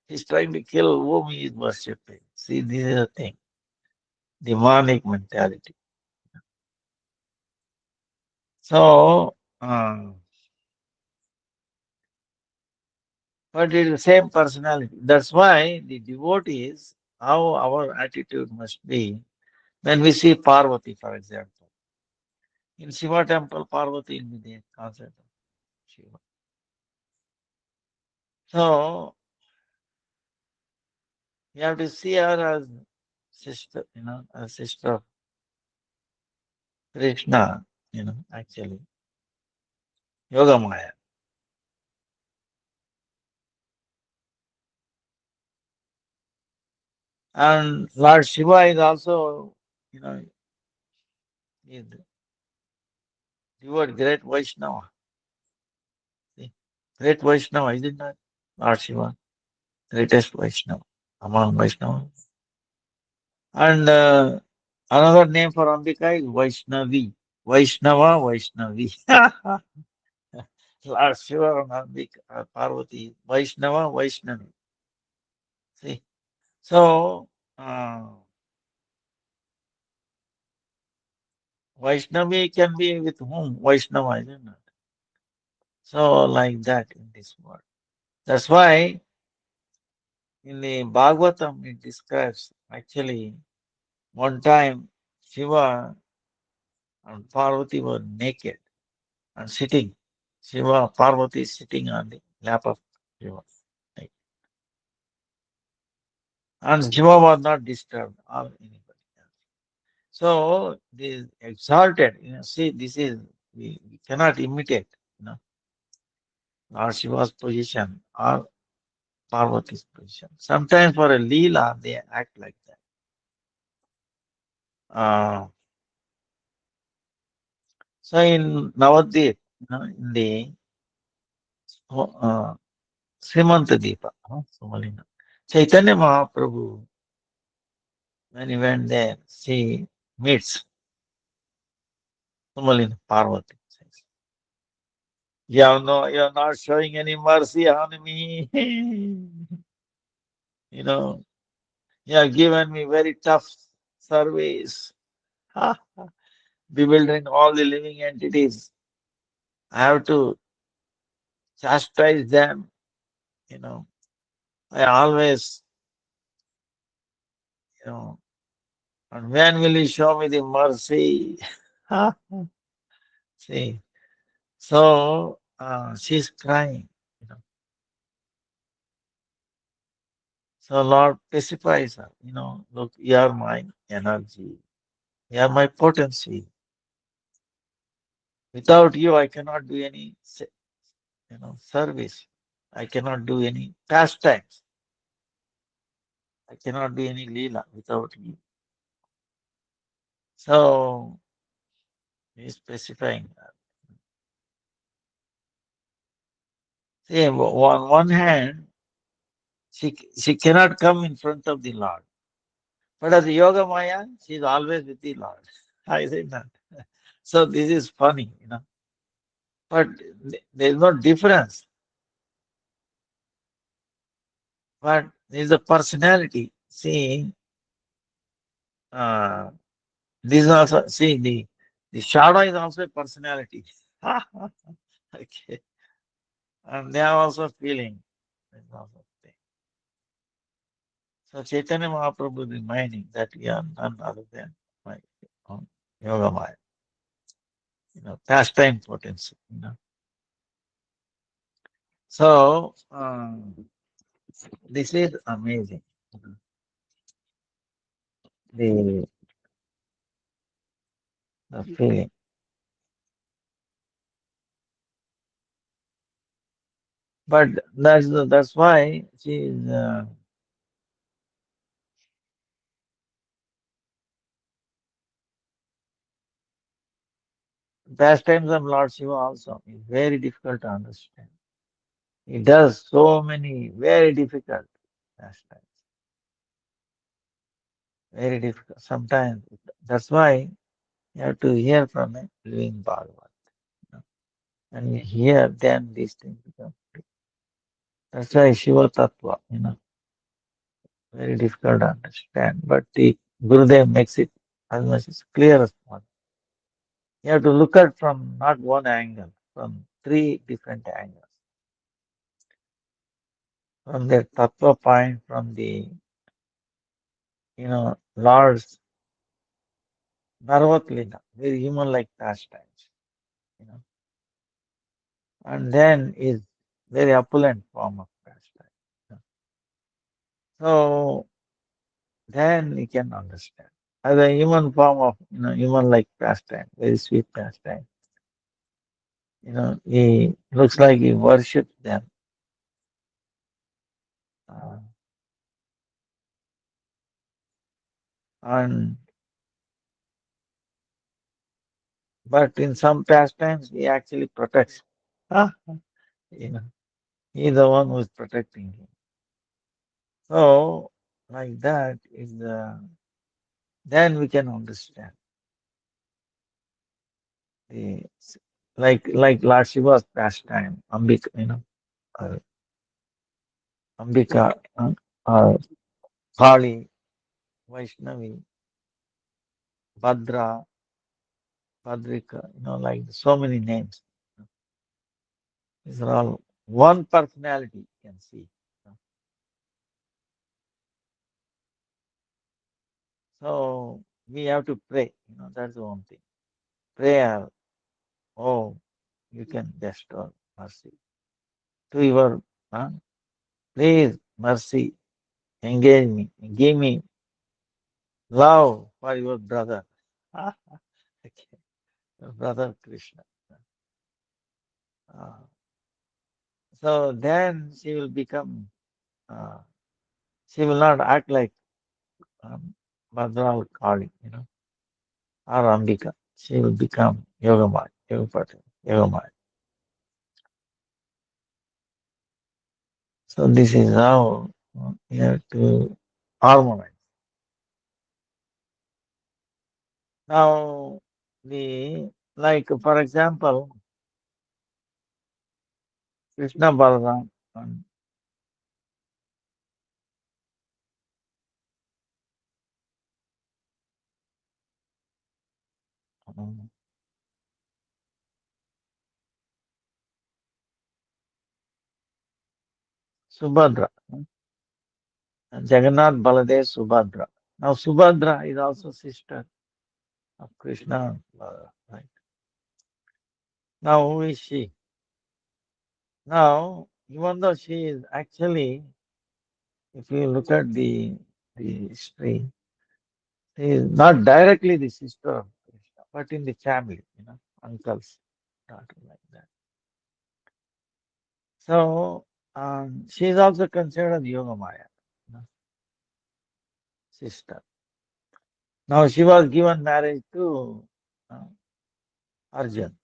He's trying to kill whom he is worshipping. See, this is the thing. Demonic mentality. So, but it is the same personality. That's why the devotees, how our attitude must be when we see Parvati, for example. In Shiva temple, Parvati will be the concept of Shiva. So, you have to see her as sister, as sister of Krishna, actually, Yoga Maya. And Lord Shiva is also, you know, is the word great Vaishnava. See? Great Vaishnava, is it not? Lord Shiva, greatest Vaishnava among Vaishnavas. And another name for Ambika is Vaishnavi. Vaishnava, Vaishnavi. Lord Shiva and Ambika, Parvati, Vaishnava, Vaishnavi. See? So, Vaishnavi can be with whom? Vaishnava, isn't it? So, like that in this world. That's why in the Bhagavatam it describes actually one time Shiva and Parvati were naked and sitting. Shiva, Parvati is sitting on the lap of Shiva. Like, and Shiva was not disturbed or anybody else. So this exalted, see, this is, we cannot imitate, you know, Lord Shiva's position or Parvati's position. Sometimes for a Leela, they act like that. So in Navadvip, in the uh, Srimanta Deepa, Somalina, Chaitanya Mahaprabhu, when he went there, she meets Somalina Parvati. Says, yeah, no, you're not showing any mercy on me. you know, you have given me very tough service, bewildering all the living entities. I have to chastise them, you know. I always, you know, and when will you show me the mercy? See, so she's crying, you know. So Lord pacifies her, look, you are my energy, you are my potency. Without you, I cannot do any, service. I cannot do any pastimes. I cannot do any lila without you. So he's specifying that. See, on one hand, she cannot come in front of the Lord. But as a Yoga Maya, she is always with the Lord. I say that. So this is funny. But there is no difference. But there is a personality. See, this is also, see, the shadow is also a personality. Okay. And they are also feeling. There's also thing. So Chaitanya Mahaprabhu reminding that we are none other than my own yoga maya, pastime potency. So this is amazing. The the feeling. But that's why she is pastimes of Lord Shiva also is very difficult to understand. He does so many very difficult pastimes, very difficult. Sometimes that's why you have to hear from a living Bhagavat. You know. And you hear, then these things become. That's why Shiva Tattva, very difficult to understand. But the Gurudev makes it as much as clear as possible. You have to look at from not one angle, from three different angles. From the tattva point, from the, Lord's Bhagavat Lila, very human-like pastimes, you know, and then is very opulent form of pastime. you know. So then you can understand. As a human form of, human-like pastime, very sweet pastime. He looks like he worships them. Uh, and but in some pastimes, he actually protects. Ah, you know, he's the one who is protecting him. So, like that is then we can understand the like Lord Shiva's pastime, Ambika, uh, Ambika, Kali, Vaishnavi, Bhadra, Bhadrika, like so many names. These are all one personality you can see. So we have to pray. That's the one thing. Prayer. Oh, you can bestow mercy to your. Please, mercy, engage me, give me love for your brother. Okay. Your brother Krishna. Uh, so then she will become. Uh, she will not act like Bhadra or Kali, or Ambika. She will become Yogamaya, Yogapati, Yogamaya. So this is how you have to harmonize. Now, for example, Krishna Balaram and um, Subhadra, Jagannath Baladev Subhadra. Now, Subhadra is also sister of Krishna. Right? Now, who is she? Now, even though she is actually, if you look at the history, she is not directly the sister of Krishna, but in the family, uncles, daughter like that. So, she is also considered Yoga Maya, sister. Now, she was given marriage to uh, Arjun,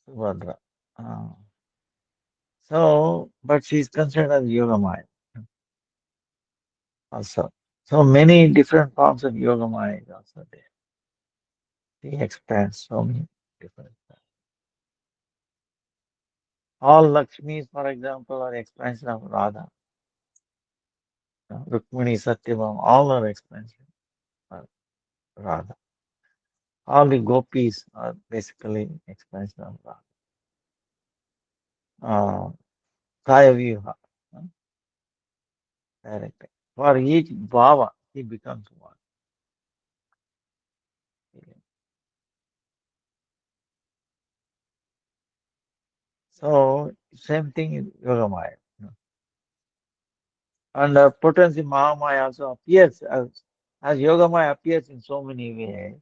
Subhadra. Uh, but she is considered as Yoga Maya also. So, many different forms of Yoga Maya is also there. He expands so many different. All Lakshmis, for example, are expansion of Radha. Rukmini, Satyabhama, all are expansion of Radha. All the gopis are basically expansion of Lord. Kaya Vyuha, uh, directly. For each bhava, he becomes one. So, same thing in Yogamaya. And potency Mahamaya also appears as Yogamaya appears in so many ways.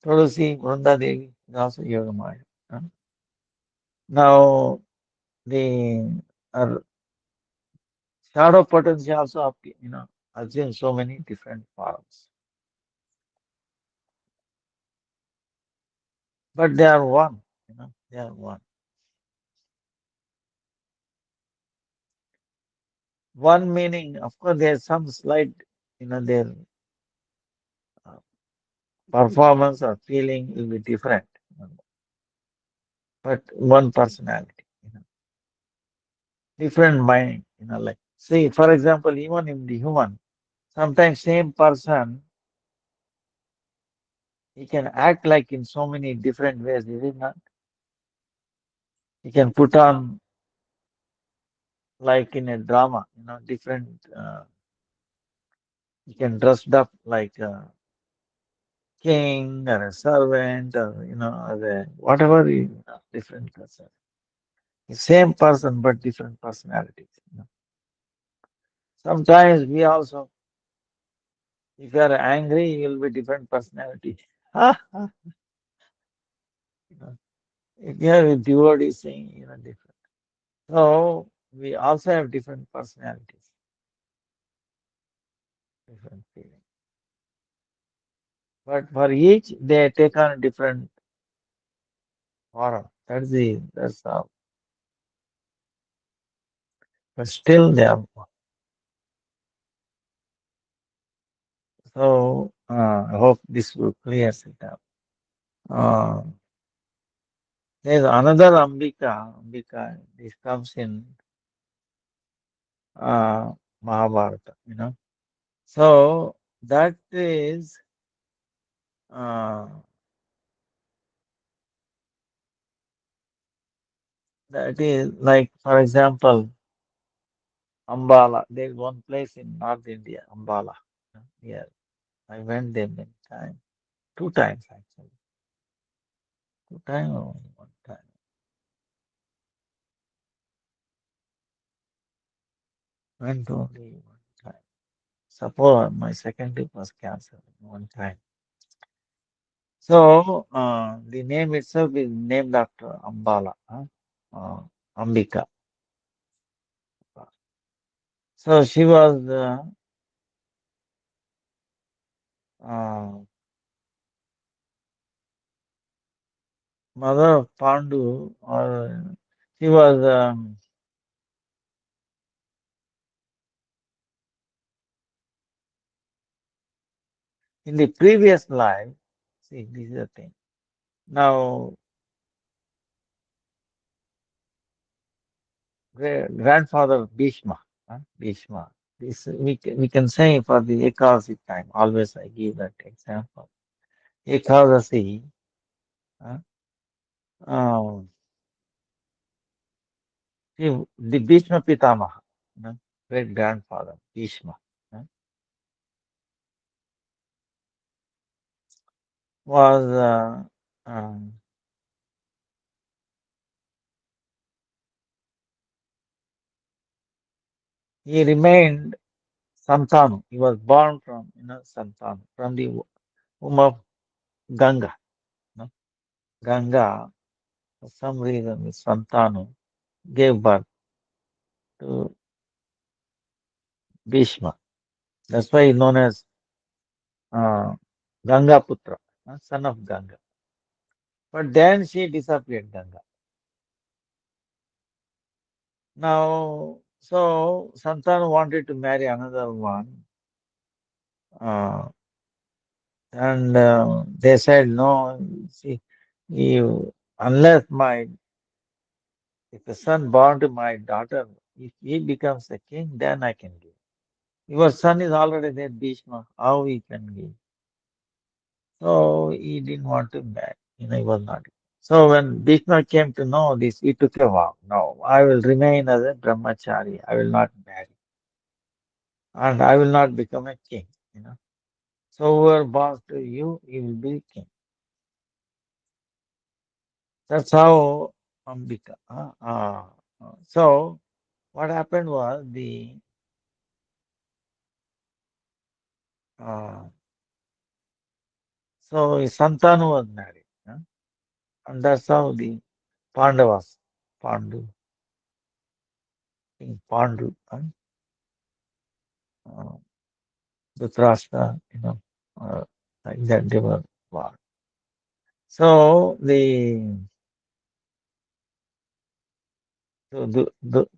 Tulsi, Vrunda Devi is also Yogamaya. uh. Now, the uh, shadow potency also appear, assumes so many different forms. But they are one, they are one. One meaning, of course, there's some slight, their uh, performance or feeling will be different, but one personality, different mind, like, see, for example, even in the human, sometimes same person, he can act like in so many different ways, is it not? He can put on like in a drama, different, he can dressed up like a king or a servant or, as a, whatever, different person. The same person, but different personalities. Sometimes we also, if you are angry, you will be different personality. If you are a devotee saying, different. So we also have different personalities, different feelings. But for each, they take on a different form. That's how. But still they are one. So I hope this will clear it up. Uh, there's another Ambika. Ambika, this comes in Mahabharata, So uh, that is like, for example, Ambala. There is one place in North India, Ambala. Yeah, I went there many times, two times actually, two times or only one time. Went only one time. Suppose my second trip was cancelled one time. So the name itself is named after Ambala, Ambika. So she was uh, mother of Pandu, or she was in the previous life. See, this is the thing. Now, grandfather Bhishma, Bhishma. This we can say for the Ekadasi time. Always I give that example. Ekadasi, uh, uh, the Bhishma Pitamaha, great grandfather Bhishma, uh, was he remained Santanu. He was born from Santanu, from the womb of Ganga. No? Ganga, for some reason, with Santanu, gave birth to Bhishma. That's why he's known as uh, Ganga Putra, son of Ganga. But then she disappeared, Ganga. Now, so Santanu wanted to marry another one, uh, and they said, no, see, you, unless if the son born to my daughter, if he becomes a king, then I can give. Your son is already there, Bhishma. How he can give? So he didn't want to marry. He was not. So when Bhishma came to know this, he took a vow. No, I will remain as a brahmachari. I will not marry. And I will not become a king. So whoever bows to you, he will be king. That's how Ambika. So what happened was uh, so his Santanu was married. And that's how the Pandavas, Pandu, King Pandu, and uh, Dhritarashtra, like that they were born. So Dhritarashtra,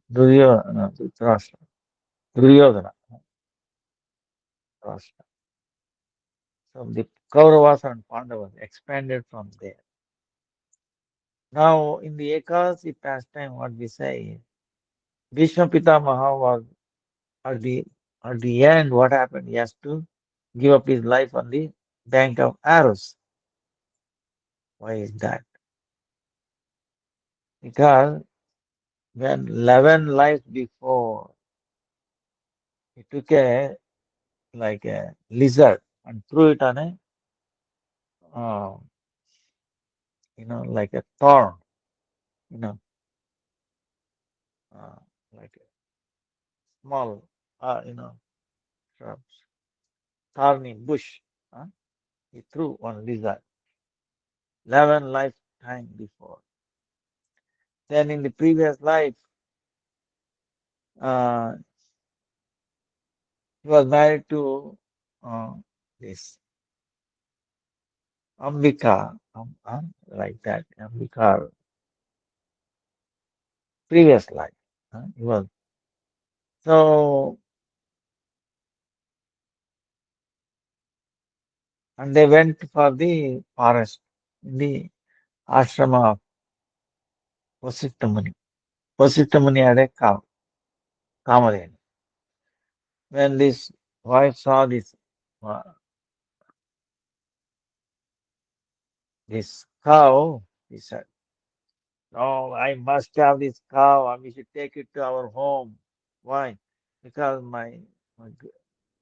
Duryodhana, Dhritarashtra. So the Kauravas and Pandavas expanded from there. Now in the Ekadasi pastime, what we say is Bhishma Pitamaha was at the at the end. What happened? He has to give up his life on the bank of arrows. Why is that? Because when 11 lives before, he took a lizard and threw it on uh, like a thorn, you know, uh, like a small, shrubs, thorny bush. Huh? He threw one lizard, 11 lifetime before. Then in the previous life, uh, he was married to uh, this Ambika, like that, Ambika, previous life. He was so, and they went for the forest in the ashrama of Vasishthamuni. Vasishthamuni had a cow, Kamadeni. When this wife saw uh, this cow, he said, "No, I must have this cow, and we should take it to our home." Why? Because my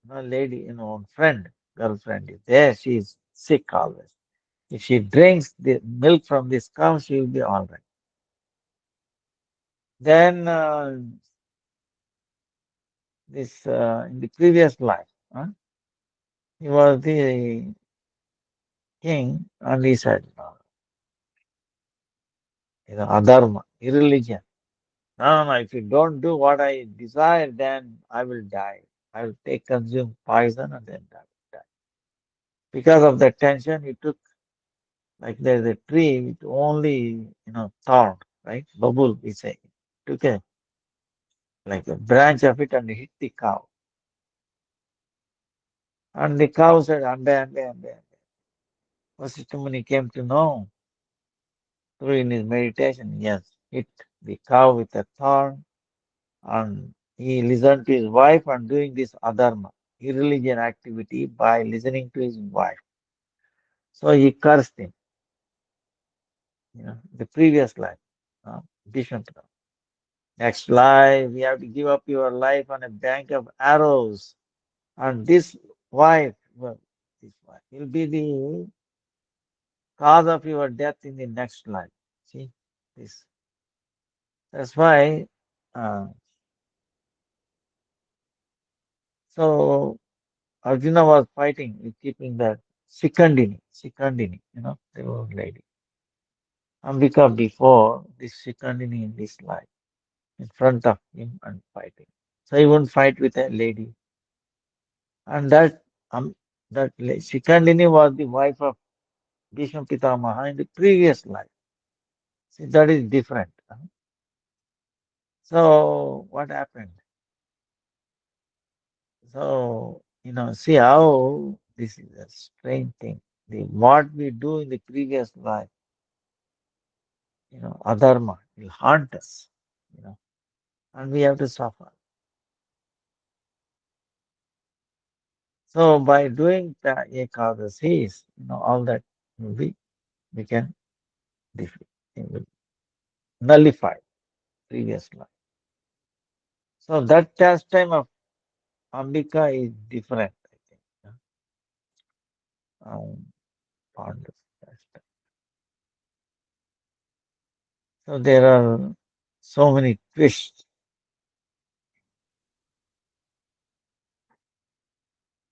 lady, friend, girlfriend is there. She is sick always. If she drinks the milk from this cow, she will be all right. Then this in the previous life, he was the king, and he said, adharma, irreligion. No, no, no, if you don't do what I desire, then I will die. I will consume poison and then die. Because of that tension, he took, like there's a tree with only, thorn, right? Babul, we say. Took like a branch of it and hit the cow. And the cow said, ande, ande, ande, ande. Vasishthamuni came to know through in his meditation, yes, hit the cow with a thorn, and he listened to his wife and doing this adharma, irreligion activity by listening to his wife. So he cursed him, the previous life. Bhishma. Next life, you have to give up your life on a bank of arrows. And this wife, well, this wife will be the cause of your death in the next life. See this. That's why. Uh, so Arjuna was fighting with keeping that Sikandini, the old lady. Ambika before this Sikandini in this life, in front of him and fighting. So he won't fight with a lady. And that Sikandini was the wife of Bhishma Pitamaha in the previous life. See, that is different. So what happened? So, see how this is a strange thing. What we do in the previous life, adharma will haunt us, and we have to suffer. So by doing the ekadasis, all that will be, we can defeat, it will nullify previous life. So that pastime of Ambika is different, I think. Pandus pastime. So there are so many twists.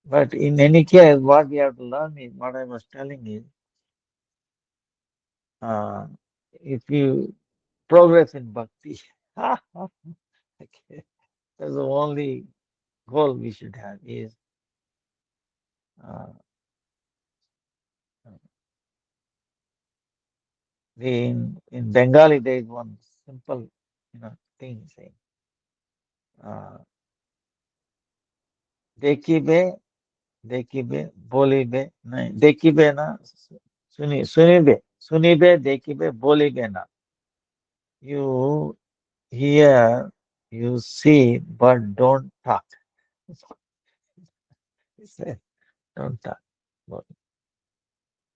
But in any case, what we have to learn is what I was telling you. Uh, if you progress in bhakti, okay, that's the only goal we should have is uh, in Bengali there is one simple thing saying uh, dekibe dekibe bolibe nahi dekibe na sunibe dekibe bolibe na. You hear, you see, but don't talk. He said, don't talk.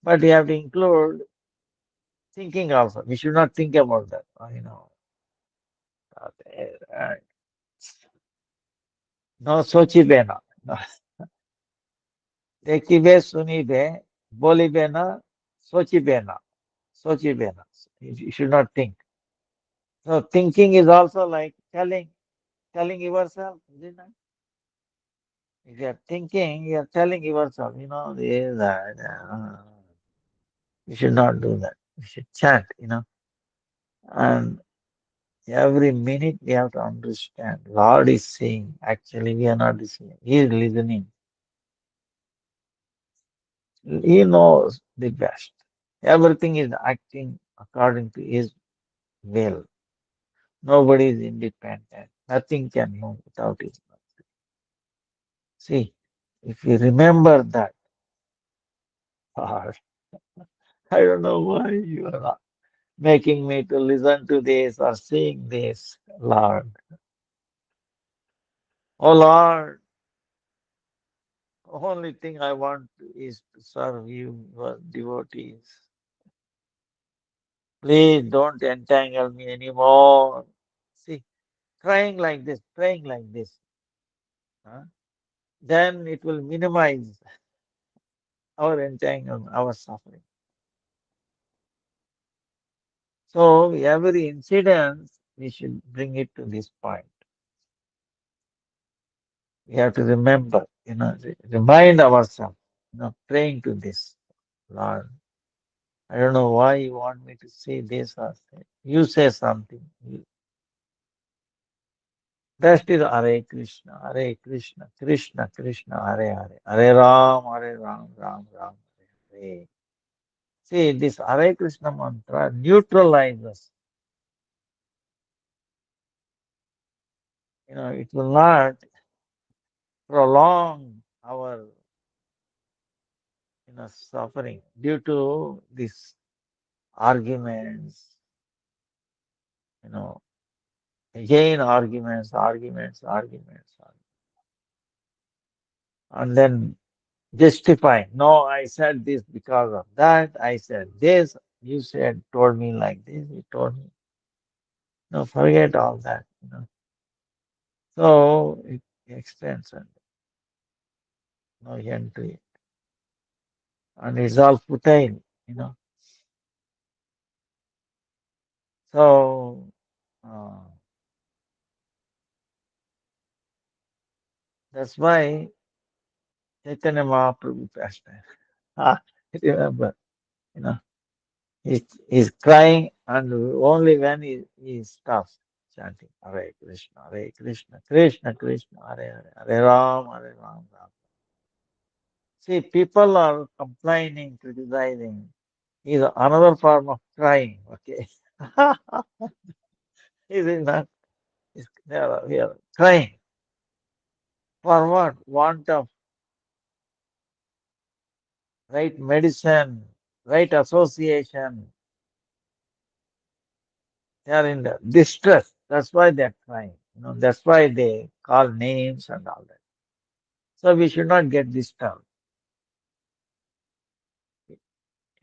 But you have to include thinking also. We should not think about that. Uh, no sochibe na. No. Dekibe, sunibe, bolibe na, sochibe na. Sochibe na. You should not think. So thinking is also like telling yourself, isn't it? If you are thinking, you are telling yourself, this, that. You should not do that. You should chant, and every minute we have to understand. Lord is saying, actually we are not listening. He is listening. He knows the best. Everything is acting according to His will. Nobody is independent. Nothing can move without His will. See, if you remember that, Lord, I don't know why you are not making me to listen to this or seeing this, Lord. Oh Lord, the only thing I want is to serve you, your devotees. Please don't entangle me anymore. See, praying like this, huh? Then it will minimize our entanglement, our suffering. So every incident, we should bring it to this point. We have to remember, remind ourselves, praying to this. Lord, I don't know why you want me to say this or say. You say something. Best is Hare Krishna, Krishna Krishna, Hare Hare, Hare Ram, Ram Ram, Hare Hare. See, this Hare Krishna mantra neutralizes. It will not prolong our suffering due to these arguments, you know, again arguments, and then justifying. No, I said this because of that. I said this. You told me like this. You told me. No, forget all that. So it extends and no end to it. And it's all futile. So uh, that's why Chaitanya Mahaprabhu passed away. Ah, remember, you know, he's crying and only when he stops chanting Hare Krishna, Hare Krishna, Krishna Krishna, Hare Hare, Hare Ram, Ram. See, people are complaining, criticizing. Is another form of crying, okay? Is it not? They are crying. For what? Want of right medicine, right association. They are in the distress. That's why they're crying. That's why they call names and all that. So we should not get disturbed.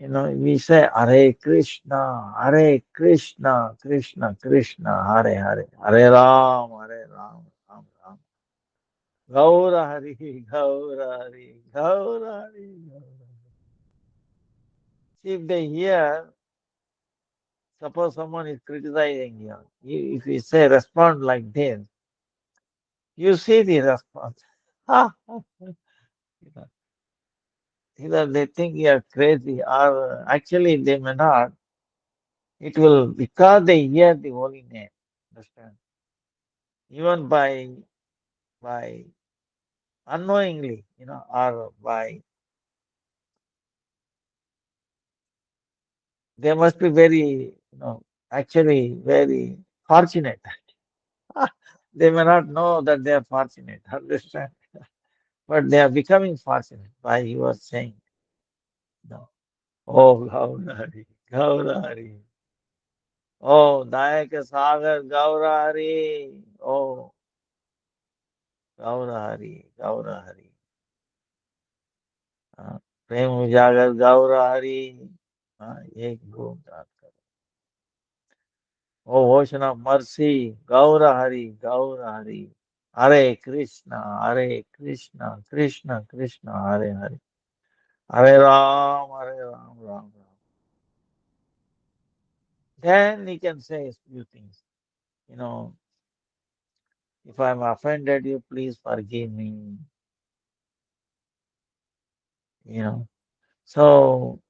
We say Hare Krishna, Hare Krishna, Krishna Krishna, Hare Hare, Hare Ram, Ram Ram. Gaura Hari, Gaura Hari, Gaura Hari, Gaura Hari. See, if they hear, suppose someone is criticizing you, if you say respond like this, you see the response. You know, either they think you are crazy or actually they may not. It will, because they hear the holy name, understand? Even by unknowingly, or by, they must be very, actually very fortunate. They may not know that they are fortunate, understand? But they are becoming fortunate by your saying, no. Oh, Gaurari, Gaurari. Oh, Dayaka Sagar, Gaurari. Oh, Gaurari, Gaurari. प्रेम उजागर गौरहरि एक घूम कर ओ ocean of mercy Gaurhari Gaurhari Hare Krishna Hare Krishna Krishna Krishna Hare Hare Hare Ram Ram Ram. Then he can say a few things. You know, if I'm offended you, please forgive me. You know, so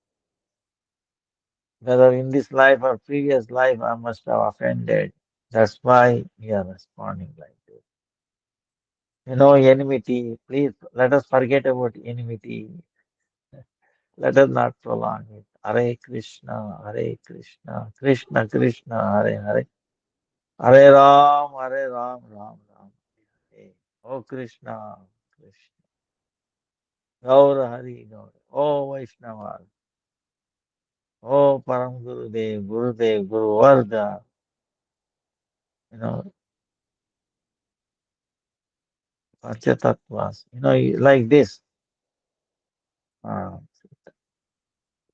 whether in this life or previous life I must have offended. That's why we are responding like this. Enmity, please let us forget about enmity. Let us not prolong it. Hare Krishna, Krishna Krishna, Hare Hare. Hare Ram, Ram Ram. Hare. Oh Krishna, Krishna. Gaur Hari Gaur. Oh Vaishnava. Oh Param Gurudev, Guru Varga. You know, Panchatattvas. Like this. Uh,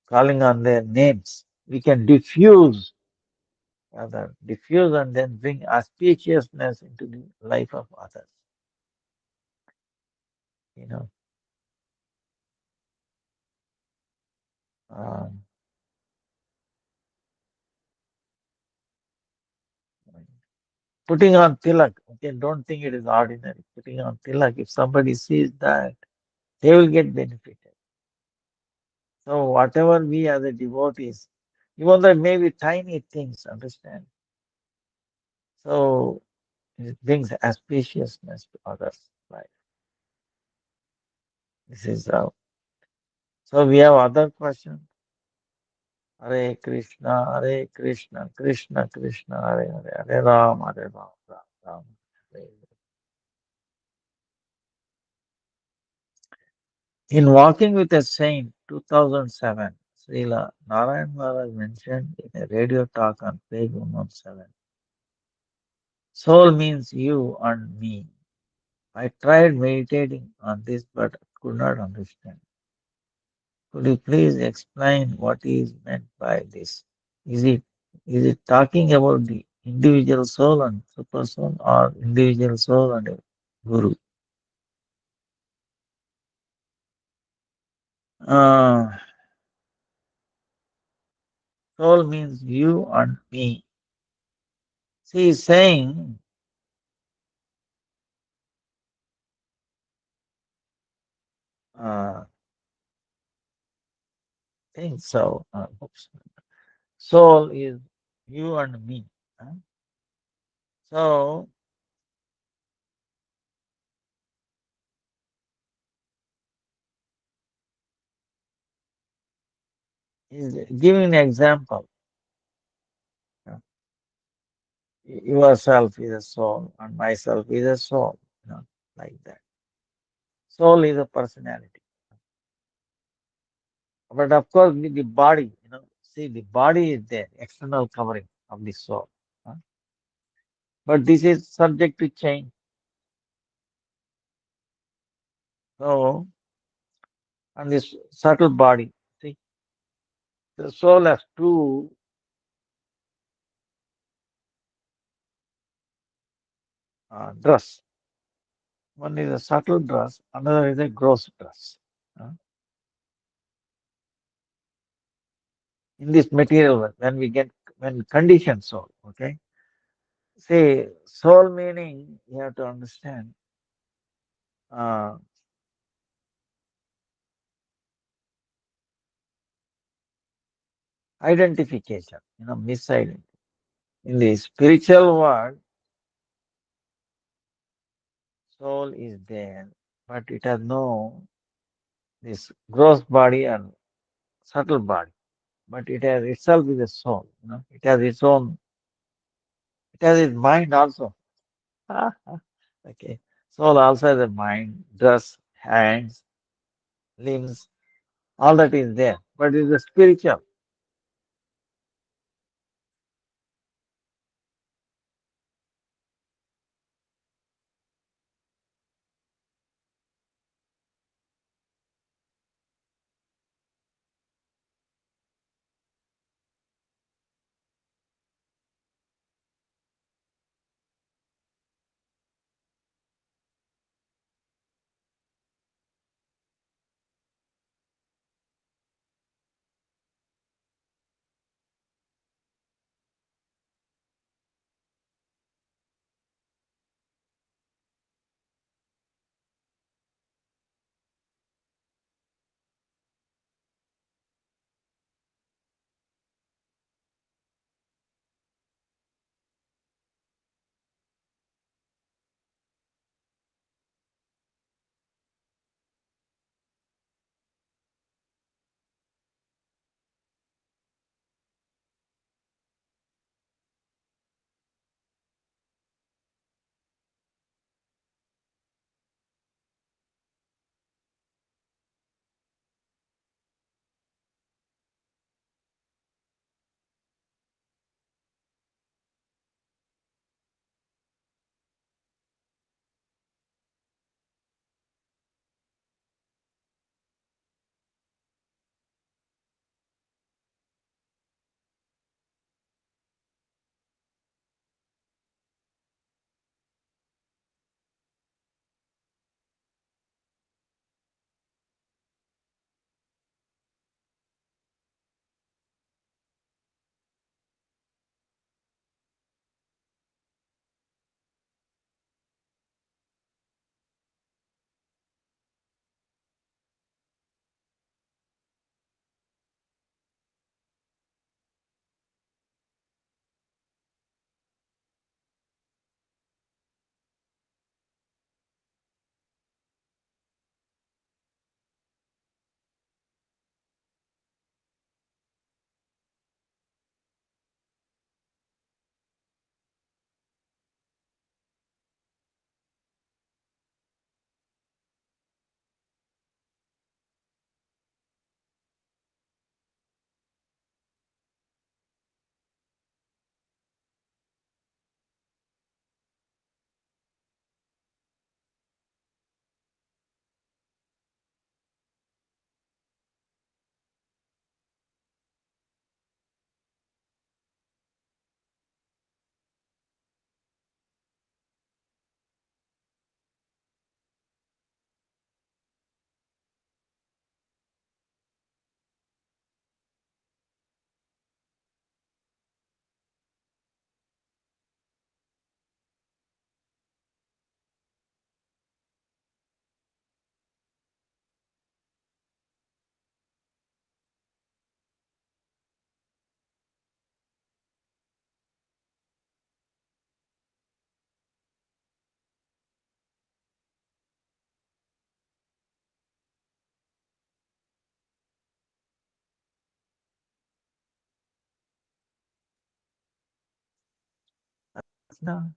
calling on their names. We can diffuse and then bring auspiciousness into the life of others. You know, um, putting on tilak. Okay, don't think it is ordinary. Putting on tilak. If somebody sees that, they will get benefited. So whatever we as a devotees, even though it may be tiny things, understand. So it brings auspiciousness to others' life. This is how. So we have other questions. Hare Krishna, Krishna Krishna, Hare Hare, Hare Ram, Ram Ram. Hare. In Walking with a Saint, 2007, Srila Narayan Maharaj mentioned in a radio talk on page 117. Soul means you and me. I tried meditating on this but could not understand. Could you please explain what is meant by this? Is it is it talking about the individual soul and super soul or individual soul and a guru? Uh, Soul means you and me. She is saying, think so. Oops. Soul is you and me. So, is giving an example. uh, Yourself is a soul and myself is a soul. Like that. Soul is a personality. But of course, with the body, see, the body is there, external covering of the soul. huh? But this is subject to change. So, and this subtle body. See, the soul has two dress. One is a subtle dress, another is a gross dress. Uh, in this material world, when we get when conditioned soul, okay. See, soul meaning you have to understand uh, identification, misidentification. In the spiritual world, soul is there, but it has no this gross body and subtle body. But it has itself is a soul. It has its own. It has its mind also. Okay, soul also has a mind, dress, hands, limbs, all that is there. But it is a spiritual. No,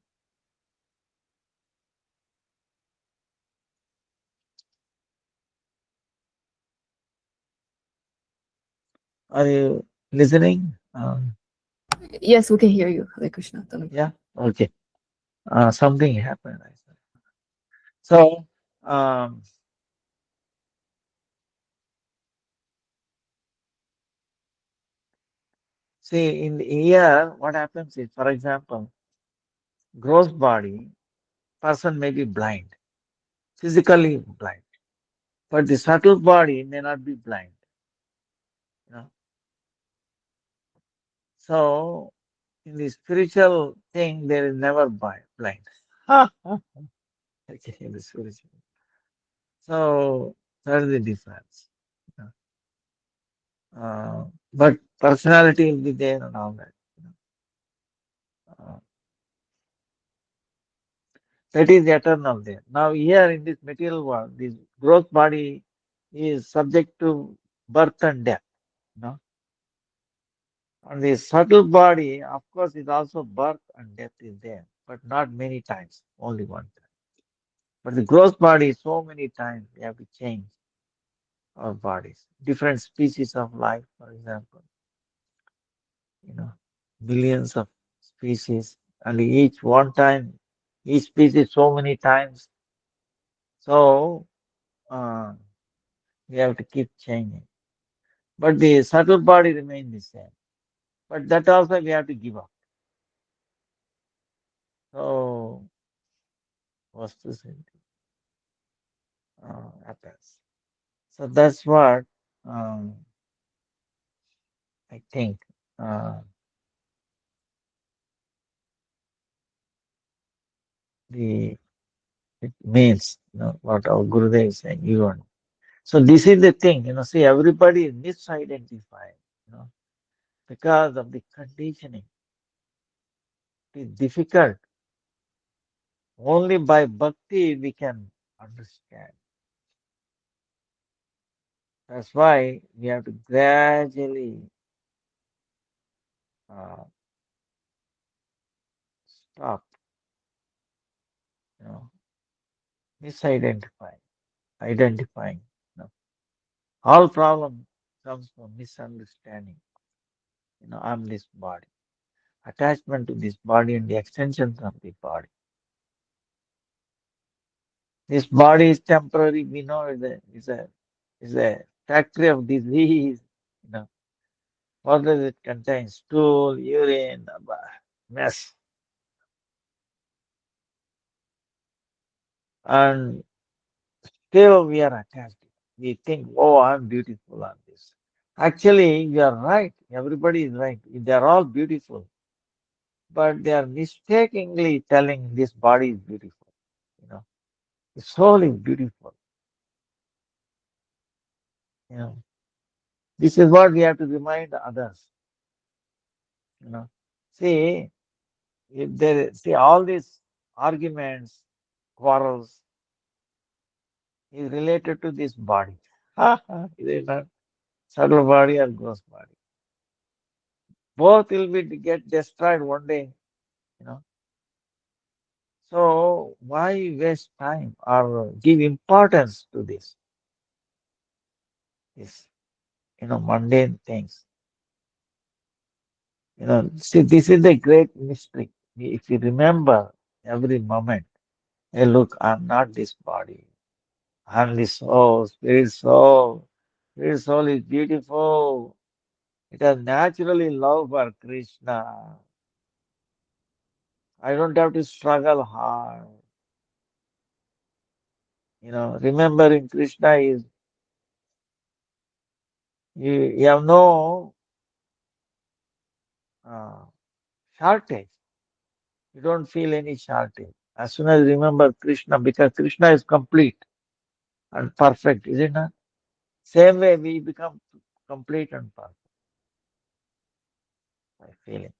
are you listening? Yes, we can hear you, Hare Krishna. Tell me. Yeah. Okay. Something happened. I said. So, um, See, in the ear, what happens is, for example, gross body, person may be blind, physically blind, but the subtle body may not be blind. You know? So, in the spiritual thing, there is never blind. Okay, in the spiritual. So, that is the difference. You know. But personality will be there and all that. You know. That is eternal there. Now, here in this material world, this gross body is subject to birth and death. You know. And the subtle body, of course, is also birth and death is there, but not many times, only one time. But the gross body, so many times we have to change our bodies. Different species of life, for example, you know, billions of species, and each one time, each species so many times. So uh, we have to keep changing. But the subtle body remains the same. But that also we have to give up. So what's this happens? So that's what um, I think uh, the it means. You know what our Gurudev is saying. You don't. So this is the thing. You know, see, everybody is misidentified. You know, because of the conditioning. It is difficult. Only by bhakti we can understand. That's why we have to gradually uh, stop. You know, misidentifying, identifying. You know, all problem comes from misunderstanding. You know, I'm this body. Attachment to this body and the extensions of the body. This body is temporary. We know is a factory of disease. You know, what does it contain? Stool, urine, mess, and still we are attached. We think, oh, I'm beautiful on this. Actually, you are right. Everybody is right. They are all beautiful, but they are mistakenly telling this body is beautiful. You know, the soul is beautiful. You know, this is what we have to remind others. You know, see, if there, see all these arguments, quarrels is related to this body. Is it not? Subtle body or gross body. Both will be get destroyed one day. You know. So why waste time or give importance to this, mundane things? See, this is the great mystery. If you remember every moment, hey, look, I'm not this body. I'm the soul, spirit soul. Spirit soul is beautiful. It has naturally love for Krishna. I don't have to struggle hard. Remembering Krishna is, you have no uh, shortage. You don't feel any shortage. As soon as you remember Krishna, because Krishna is complete and perfect, is it not? Same way we become complete and perfect by feeling.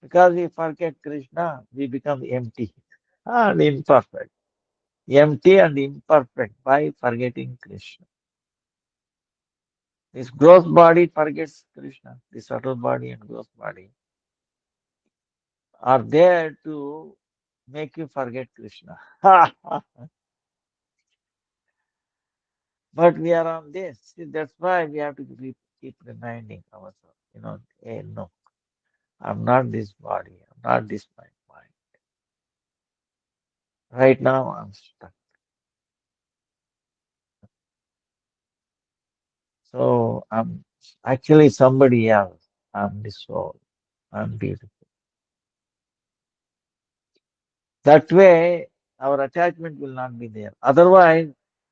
Because we forget Krishna, we become empty and imperfect. Empty and imperfect by forgetting Krishna. This gross body forgets Krishna. The subtle body and gross body are there to make you forget Krishna. But we are on this. See, that's why we have to keep reminding ourselves, hey, no, I'm not this body. I'm not this mind. Right now, I'm stuck. So I'm actually somebody else. I'm the soul. I'm beautiful. That way, our attachment will not be there. Otherwise,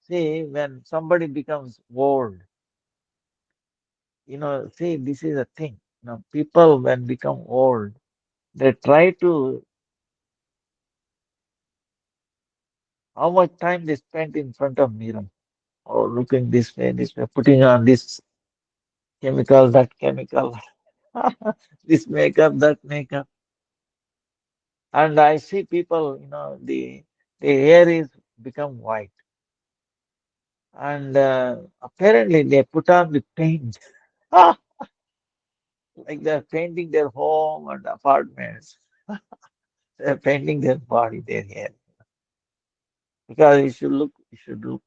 see, when somebody becomes old, see, this is a thing. People when become old, they try to, how much time they spent in front of mirror, or looking this way, putting on this chemical, that chemical, this makeup, that makeup. And I see people, the hair is become white. And apparently they put on the paint, like they're painting their home and apartments. They're painting their body, their hair, because it should look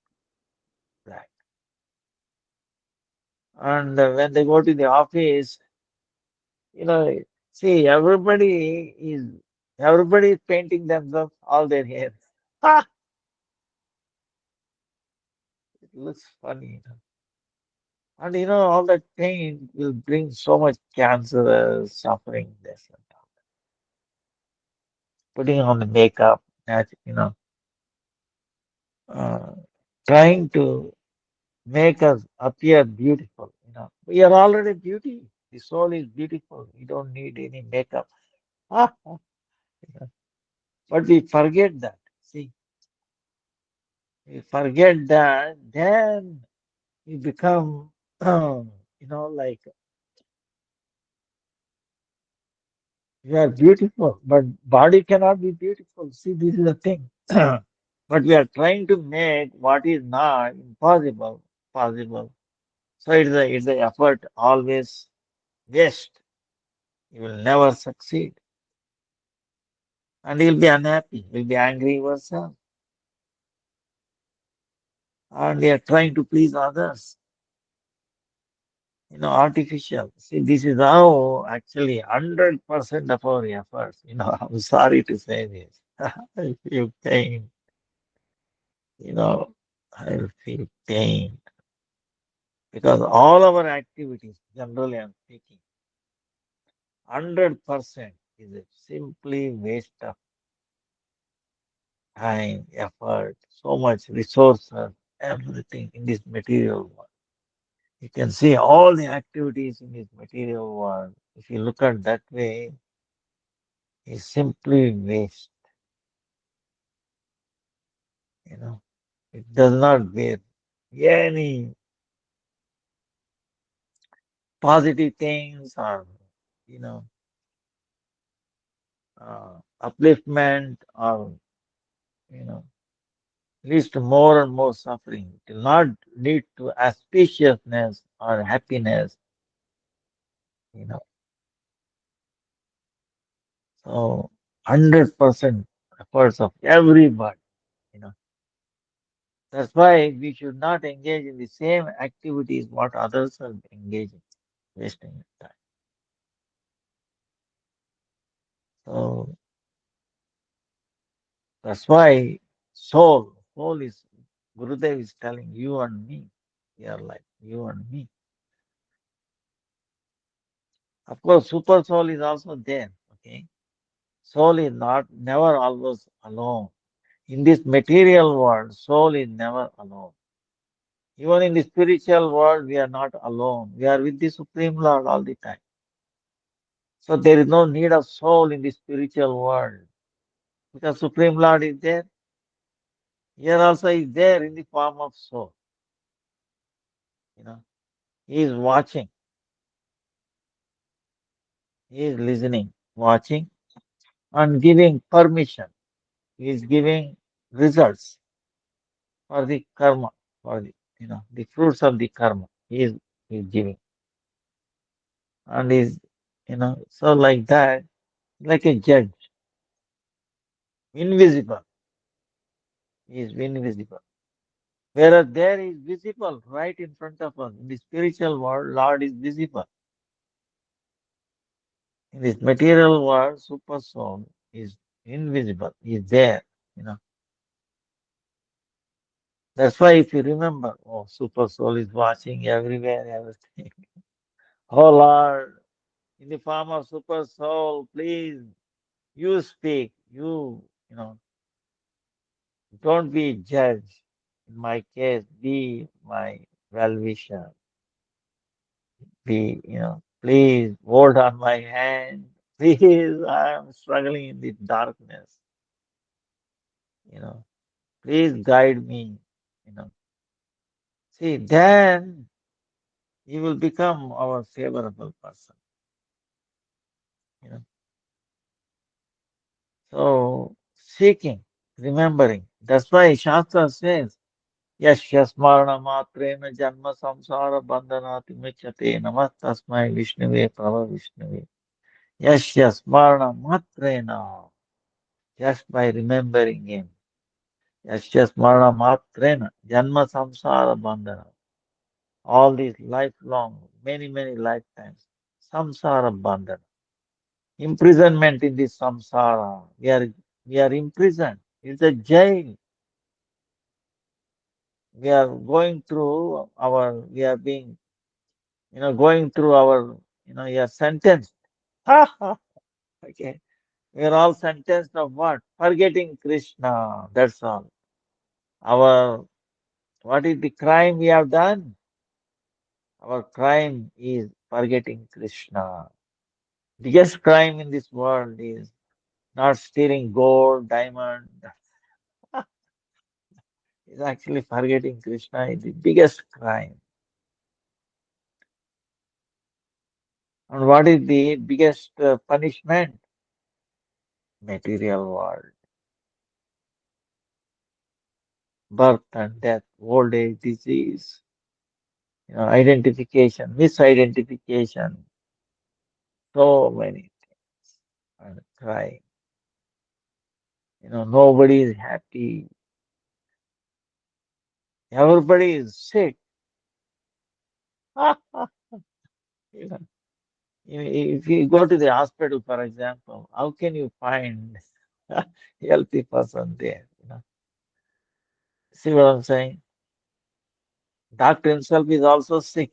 black. And when they go to the office, you know, see, everybody is painting themselves, all their hair. It looks funny. And all that paint will bring so much cancer, suffering, this and that. Putting on the makeup, uh, trying to make us appear beautiful. We are already beauty. The soul is beautiful. We don't need any makeup. But we forget that. See, we forget that, then we become, like we are beautiful, but body cannot be beautiful. See, this is the thing. But we are trying to make what is not impossible possible. So it's a effort always waste. You will never succeed. And you'll be unhappy. You'll be angry yourself. And you're trying to please others. Artificial. See, this is how actually 100% of our efforts. I'm sorry to say this. I feel pain. You know, I feel pain because all our activities, generally I'm speaking, 100% is a simply waste of time, effort, so much resources, everything in this material world. You can see all the activities in this material world. If you look at that way, is simply waste. You know, it does not bear any positive things or you know upliftment or you know leads to more and more suffering. It will not lead to auspiciousness or happiness. You know, so 100% efforts of everybody. You know, that's why we should not engage in the same activities what others are engaging, wasting time. So that's why soul is Gurudev is telling you and me. We are like you and me. Of course, super soul is also there. Okay, soul is not never always alone. In this material world, soul is never alone. Even in the spiritual world, we are not alone. We are with the Supreme Lord all the time. So there is no need of soul in the spiritual world because Supreme Lord is there. Here also is there in the form of soul. You know, He is watching, He is listening, watching, and giving permission. He is giving results for the karma, for the fruits of the karma. He is giving, and so like that, like a judge, invisible. He is invisible. Whereas there is visible right in front of us. In the spiritual world, Lord is visible. In this material world, super soul is invisible, is there. You know. That's why if you remember, oh, super soul is watching everywhere, everything. Oh Lord, in the form of super soul, please, you speak, don't be judge. In my case, be my well-wisher. Please hold on my hand. Please, I am struggling in the darkness. You know, please guide me. You know, see, then you will become our favorable person. You know, so seeking, remembering. That's why Shastra says, Yashya smarana matrena janma samsara bandhanati muchyate namah tasmai Vishnave prava Vishnave. Yashya smarana matrena, just by remembering him. Yashya smarana matrena janma samsara bandhana. All these lifelong, many, many lifetimes, samsara bandhana. Imprisonment in this samsara. We are imprisoned. It's a jail. We are going through we are being, going through we are sentenced. Okay. We are all sentenced of what? Forgetting Krishna. That's all. Our, what is the crime we have done? Our crime is forgetting Krishna. Biggest crime in this world is not stealing gold, diamond. Is actually forgetting Krishna is the biggest crime. And what is the biggest punishment? Material world. Birth and death, old age, disease, identification, misidentification, so many things. And crying. Nobody is happy. Everybody is sick. You know, if you go to the hospital, for example, how can you find a healthy person there? See what I'm saying? Doctor himself is also sick.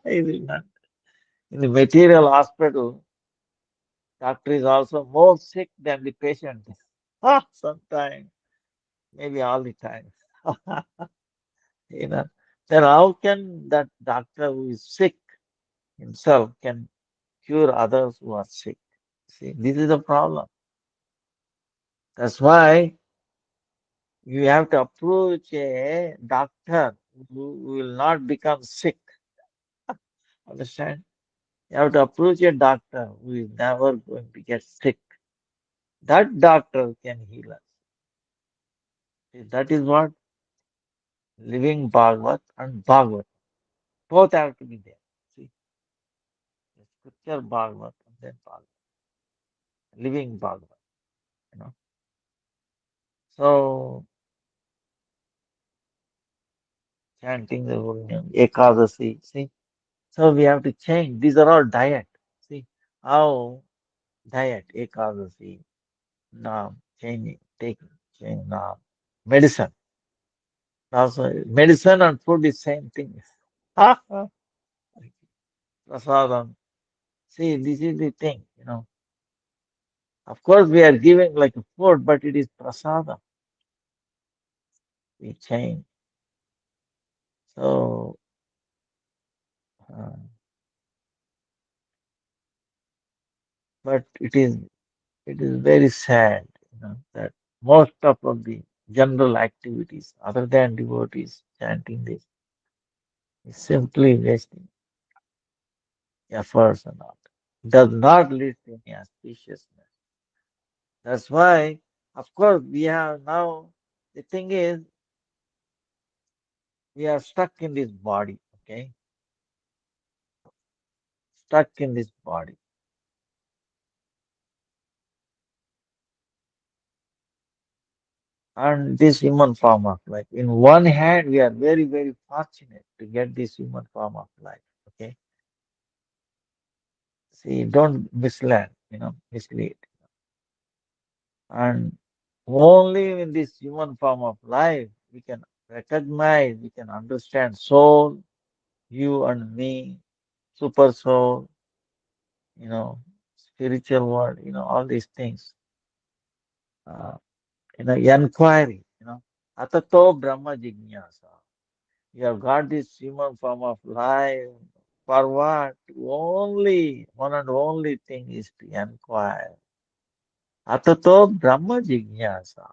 Is it not? In the material hospital, doctor is also more sick than the patient. Sometimes, maybe all the time. you know, then how can that doctor who is sick himself can cure others who are sick? See, this is the problem. That's why you have to approach a doctor who will not become sick. Understand? You have to approach a doctor who is never going to get sick. That doctor can heal us. See, that is what living Bhagavat and Bhagavat. Both have to be there. See, the scripture Bhagavat and then Bhagavat. Living Bhagavat, you know. So chanting the holy name, Ekadasi, see. So we have to change. These are all diet. See how diet, Ekadasi, Nam, changing, taking, change Nam. Medicine. Also, medicine and food is same thing. Prasadam. See, this is the thing. Of course, we are giving like a food, but it is prasadam. We change. So, uh, but it is very sad, that most of the general activities, other than devotees chanting this, is simply wasting efforts and all. Does not lead to any auspiciousness. That's why, of course, we have now. The thing is, we are stuck in this body. Okay, stuck in this body. And this human form of life. In one hand, we are very, very fortunate to get this human form of life. Okay. See, don't mislead. And only in this human form of life, we can recognize, we can understand soul, you and me, super soul, you know, spiritual world, all these things. Uh, Inquiry, Atato Brahma Jignasa. You have got this human form of life. For what? Only, one and only thing is to inquire. Atato Brahma Jignasa.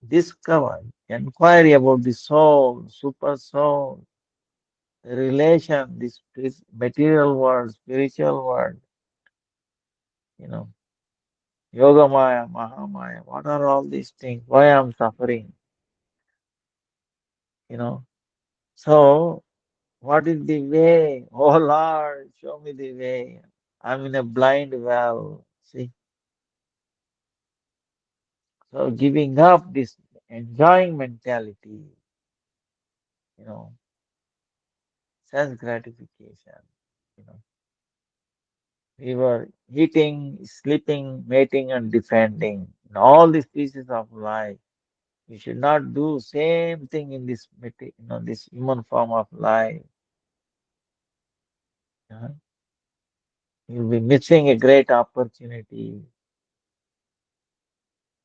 Discover, inquiry about the soul, super soul, the relation, this material world, spiritual world, you know, Yoga Maya, Mahamaya. What are all these things? Why I'm suffering? You know. So, what is the way? Oh Lord, show me the way. I'm in a blind well. See, so giving up this enjoying mentality, you know, sense gratification, you know. We were eating, sleeping, mating, and defending. In all these pieces of life, we should not do same thing in this, this human form of life. uh, You'll be missing a great opportunity.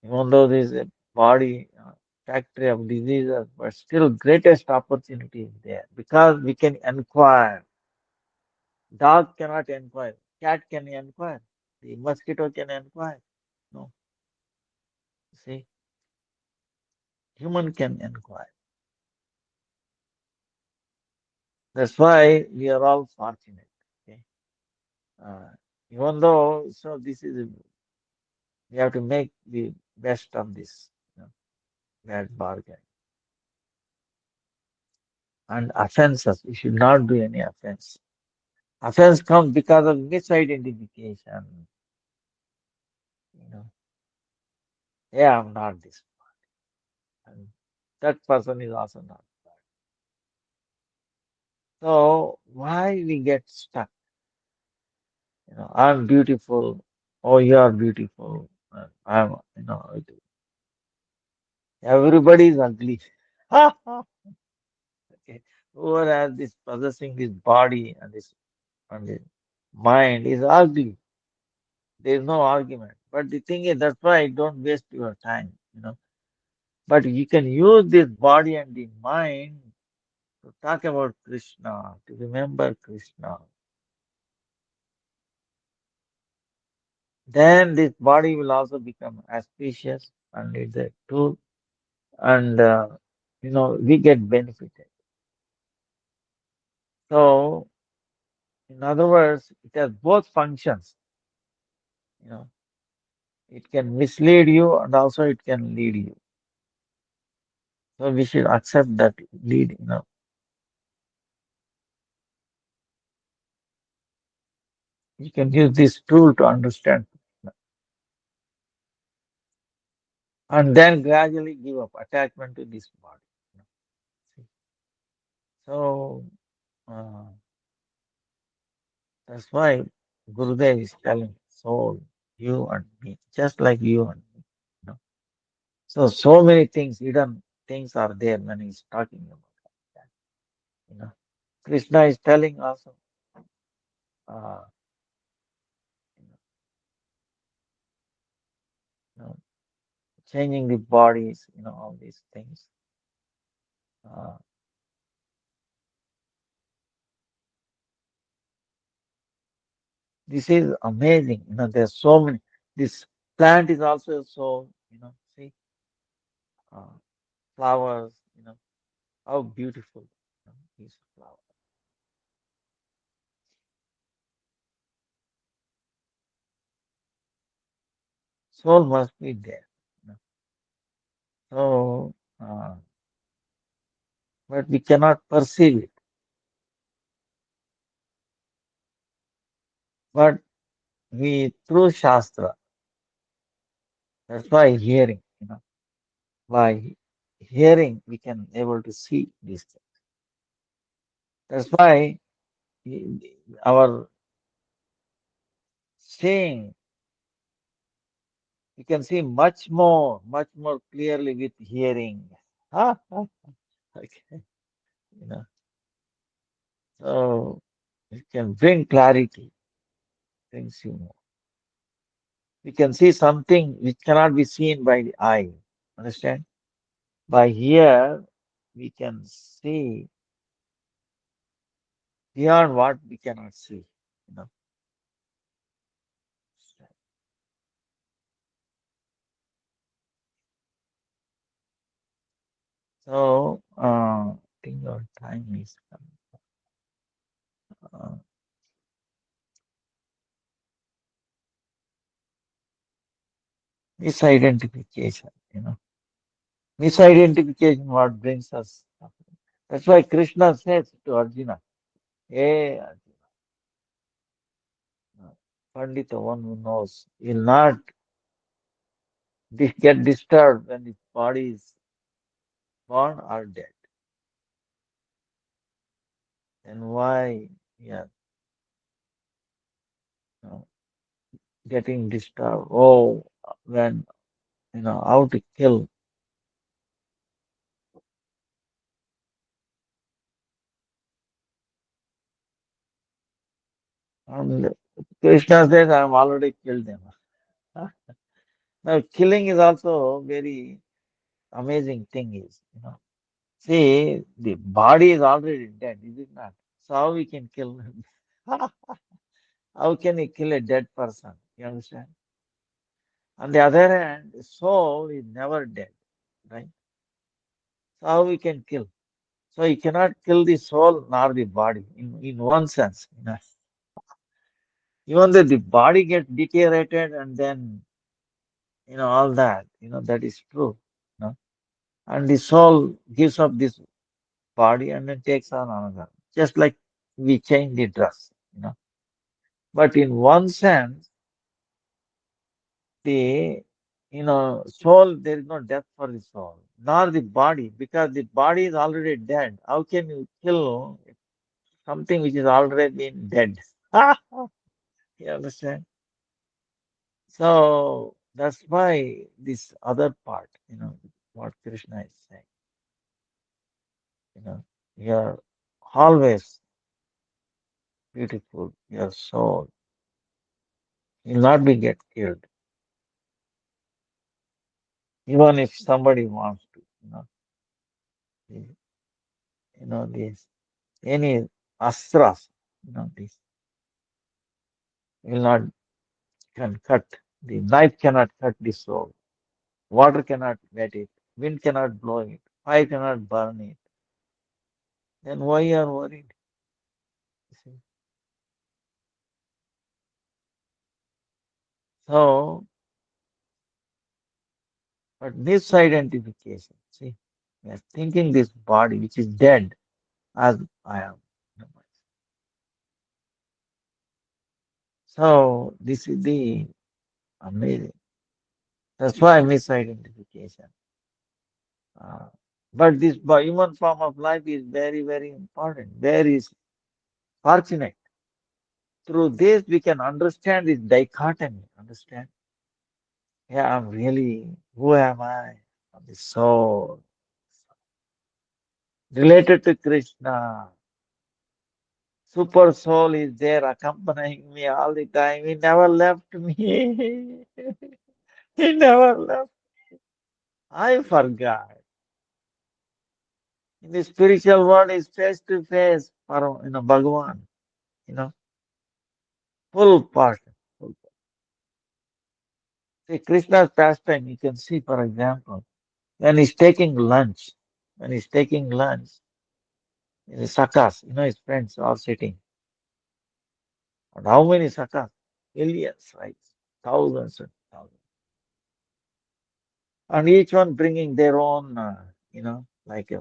Even though there is a body factory of diseases, but still greatest opportunity is there because we can inquire. Dog cannot inquire. Cat can inquire. The mosquito can inquire. No, see, human can inquire. That's why we are all fortunate. Okay? Uh, Even though, so this is, we have to make the best of this bad bargain. And offenses, we should not do any offense. Offense comes because of misidentification. You know, yeah, I'm not this, and that person is also not that. So why we get stuck? I'm beautiful. Oh, you are beautiful. And everybody is ugly. Okay. Whoever has this possessing this body and this mind is ugly. There is no argument. But the thing is, that's why don't waste your time. But you can use this body and the mind to talk about Krishna, to remember Krishna. Then this body will also become auspicious and it's a tool, and we get benefited. So, in other words, it has both functions. You know, it can mislead you and also it can lead you. So we should accept that lead. You can use this tool to understand and then gradually give up attachment to this body. you know. See? So uh, that's why Gurudev is telling soul, you and me, just like you and me. You know. So many things, hidden things are there when he's talking about that. You know, Krishna is telling also, uh, you know, changing the bodies, all these things. Uh, this is amazing. There's so many. This plant is also a soul. See, uh, flowers. How beautiful these flowers. Soul must be there. You know. So, but we cannot perceive it. But we through Shastra, that's why hearing, by hearing we can able to see these things. That's why our seeing, we can see much more clearly with hearing. Okay, you know, so it can bring clarity. brings you more. We can see something which cannot be seen by the eye. Understand? By here, we can see beyond what we cannot see. You know. So, I think your time is uh, misidentification. You know, misidentification what brings us. That's why Krishna says to Arjuna, "Hey, Pandita, one who knows, will not get disturbed when his body is born or dead. And why, yeah, you know, getting disturbed? Oh, when how to kill. And Krishna says, I've already killed them. Now, killing is also very amazing thing is, see, the body is already dead, is it not? So how we can kill him? How can you kill a dead person? You understand? On the other hand, the soul is never dead, right? So how we can kill? So you cannot kill the soul nor the body in one sense. Even though the body gets deteriorated and then all that, that is true. You know? And the soul gives up this body and then takes on another. Just like we change the dress. But in one sense, the soul, there is no death for the soul, nor the body, because the body is already dead. How can you kill something which is already been dead? You understand? So that's why this other part, what Krishna is saying, you know, you're always beautiful, your soul will not be get killed, even if somebody wants to, the- this any astras, this will not can cut. The knife cannot cut the soul. Water cannot wet it. Wind cannot blow it. Fire cannot burn it. Then why you are worried? You see? So, but misidentification, see, we are thinking this body which is dead as I am. So, this is the amazing. That's why misidentification. Uh, but this human form of life is very, very important, very fortunate. Through this, we can understand this dichotomy. Understand? Yeah, I'm really, who am I? I'm the soul. Related to Krishna. Super soul is there accompanying me all the time. He never left me. He never left. I forgot. In the spiritual world is face to face for Bhagavan, you know, full part. See Krishna's pastime, you can see, for example, when he's taking lunch, when he's taking lunch in the sakas, his friends are sitting. And how many sakas? Millions, right? Thousands and thousands. And each one bringing their own, like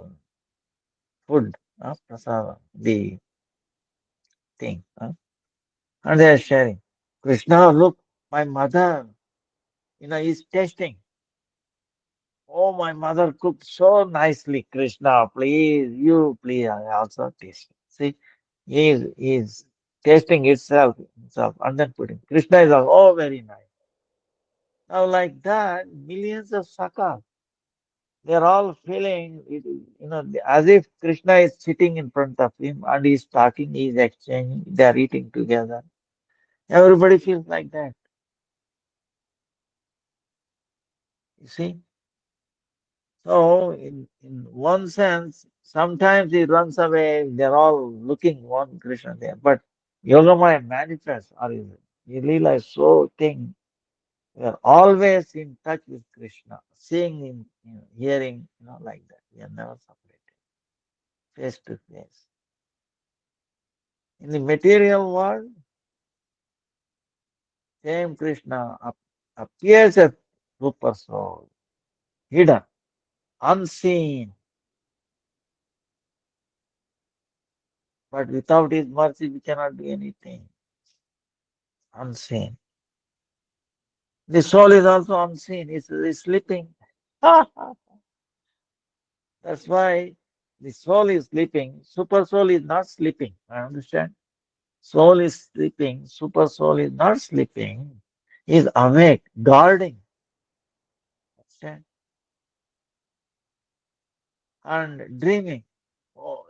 food, prasada, the thing. And they are sharing. Krishna, look, my mother, is tasting. Oh, my mother cooked so nicely. Krishna, please, you please, I also taste. See, he is tasting himself, and then putting. Krishna is like, oh, very nice. Now, like that, millions of sakas, they're all feeling, as if Krishna is sitting in front of him and he's talking, he's exchanging, they're eating together. Everybody feels like that. You see? So, in one sense, sometimes he runs away, they're all looking one Krishna there. But Yogamaya manifests, or his Leela is so thing, we are always in touch with Krishna, seeing him, hearing, like that. We are never separated, face to face. In the material world, same Krishna appears as super soul, hidden, unseen, but without his mercy, we cannot do anything. Unseen. The soul is also unseen, it's sleeping. That's why the soul is sleeping. Super soul is not sleeping. I understand. Soul is sleeping. Super soul is not sleeping. Is awake, guarding. Understand? And dreaming. Oh,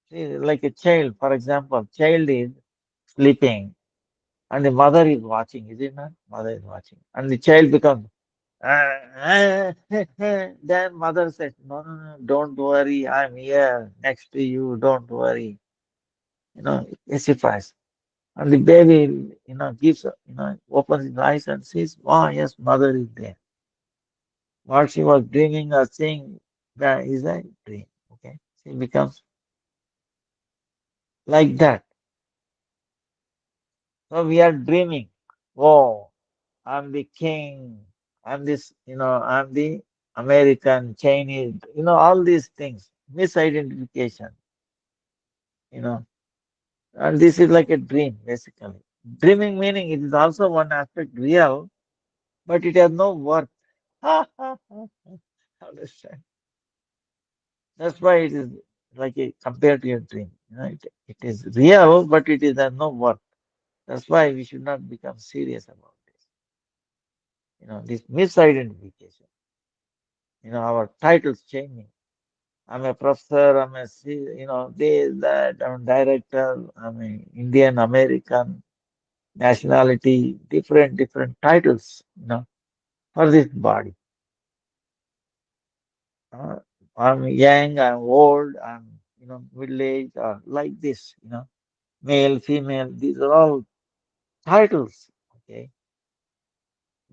see, like a child, for example, child is sleeping and the mother is watching, is it not? Mother is watching. And the child becomes then mother says, no, no, no, don't worry, I'm here next to you, don't worry. Pacifies. And the baby, gives, opens his eyes and says, wow, yes, mother is there. What she was dreaming or seeing, that is a dream. Okay. She becomes like that. So we are dreaming. Oh, I'm the king. I'm this, I'm the American, Chinese, all these things. Misidentification, you know. And this is like a dream, basically. Dreaming meaning it is also one aspect real, but it has no worth. Understand? That's why it is like a compared to your dream. It is real, but it is has no worth. That's why we should not become serious about this. This misidentification. Our titles changing. I'm a professor, I'm a, this, that, I'm a director, I'm a Indian, American, nationality, different titles, for this body. Uh, I'm young, I'm old, I'm, middle aged, or like this, male, female, these are all titles, okay?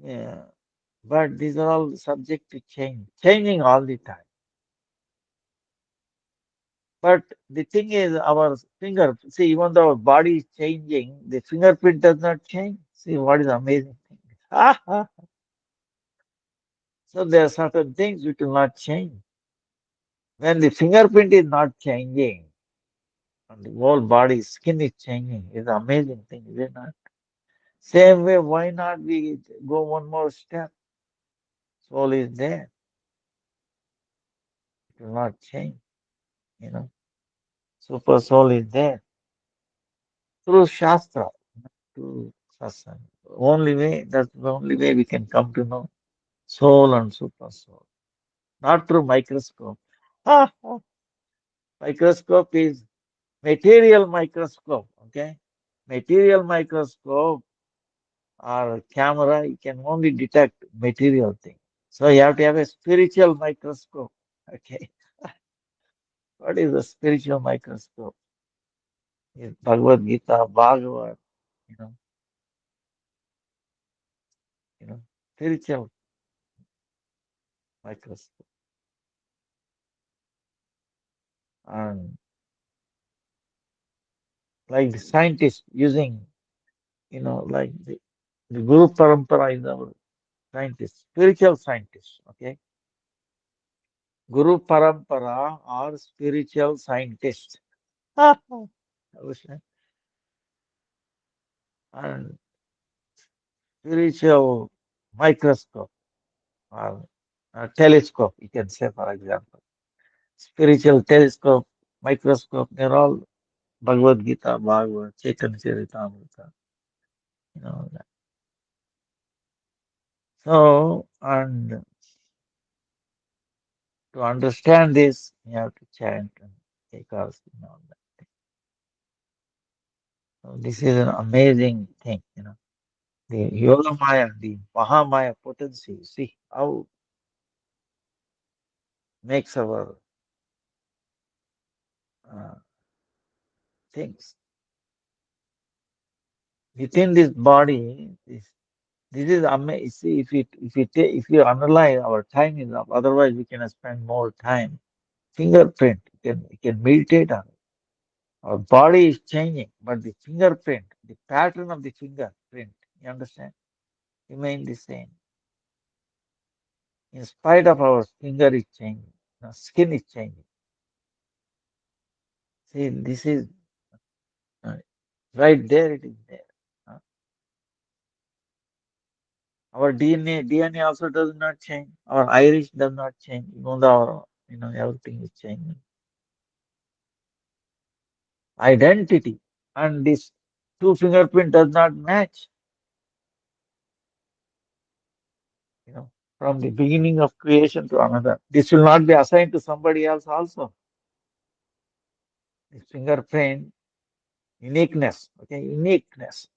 Yeah, but these are all subject to change, changing all the time. But the thing is, our finger, see, even though our body is changing, the fingerprint does not change. See, what is amazing thing? So there are certain things which will not change. When the fingerprint is not changing, and the whole body, skin is changing, is an amazing thing, is it not? Same way, why not we go one more step? Soul is there, it will not change, you know. Super soul is there through Shastra, through satsang. Only way, that's the only way we can come to know soul and super soul, not through microscope. Microscope is material microscope, okay? Material microscope or camera, you can only detect material thing. So you have to have a spiritual microscope, okay? What is a spiritual microscope? Is Bhagavad Gita, Bhagavad, you know, you know, spiritual microscope. And like the scientists using, like the Guru Parampara is our scientist, spiritual scientist, okay? Guru Parampara or spiritual scientist. Understand? And spiritual microscope or telescope, you can say, for example. Spiritual telescope, microscope, they're all Bhagavad Gita, Bhagavad, Chaitanya Charitamrita, that. So, and to understand this, you have to chant and take us, that. This is an amazing thing, The Yoga Maya, the Mahamaya potency, see how makes our uh, things. Within this body, this is amazing. See, if you analyze, our time is up. Otherwise, we can spend more time. Fingerprint, you can meditate on it. Our body is changing, but the fingerprint, the pattern of the fingerprint, you understand, remain the same. In spite of our finger is changing, skin is changing. See, this is uh, right there. It is there. Uh, Our DNA also does not change. Our iris does not change. Even though our, everything is changing. Identity and this two fingerprint does not match. You know, from the beginning of creation to another. This will not be assigned to somebody else also. The fingerprint uniqueness, okay, uniqueness.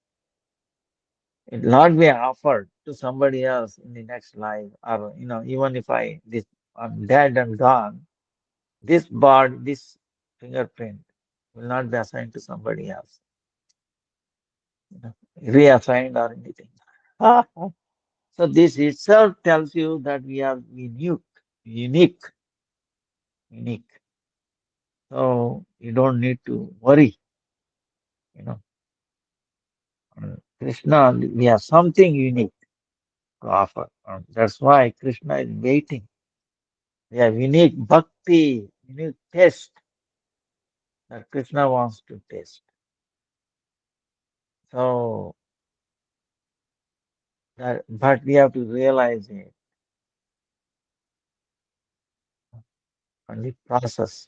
It will not be offered to somebody else in the next life, or even if I'm dead and gone, this fingerprint will not be assigned to somebody else, reassigned or anything. So this itself tells you that we are unique, unique. So you don't need to worry, you know. Krishna, we have something unique to offer. That's why Krishna is waiting. We have unique bhakti, unique taste that Krishna wants to taste. So but we have to realize it and the process,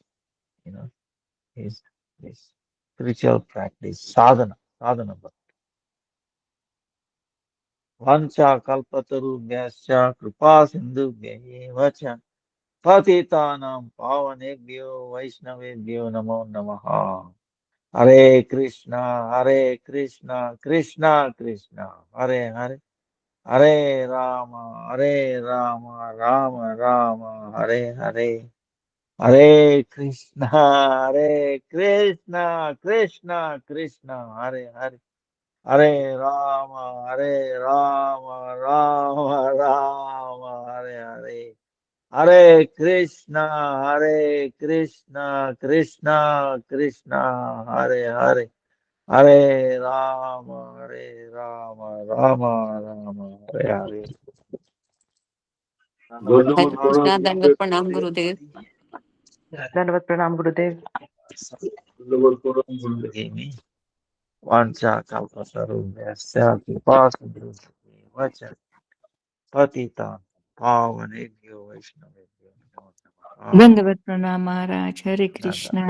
you know, is this spiritual practice, sadhana. Vancha kalpatarubhyascha kripa sindhubhya cha patitanam pavanebhyo vaishnavebhyo namo namaha. Hare Krishna, Hare Krishna, Krishna Krishna, Hare Hare, Hare Rama, Hare Rama, Rama Rama, Hare Hare, Hare Krishna, Hare Krishna, Krishna Krishna, Hare Hare, Hare Rama, Hare Rama, Rama Rama, Hare Hare. Hare Krishna, Hare Krishna, Krishna Krishna, Hare Hare. Hare Rama, Rama Rama, Hare Hare. Hare Krishna, Dandavat Pranam Gurudev. Dandavat Pranam Gurudev. Vancha kalpatarubhyasya kipasindhubhya vacha patitan pavanebhyo vaishnavebhyo namo namaha. Dandavat Pranam Maharaj, Hare Nanda. Krishna.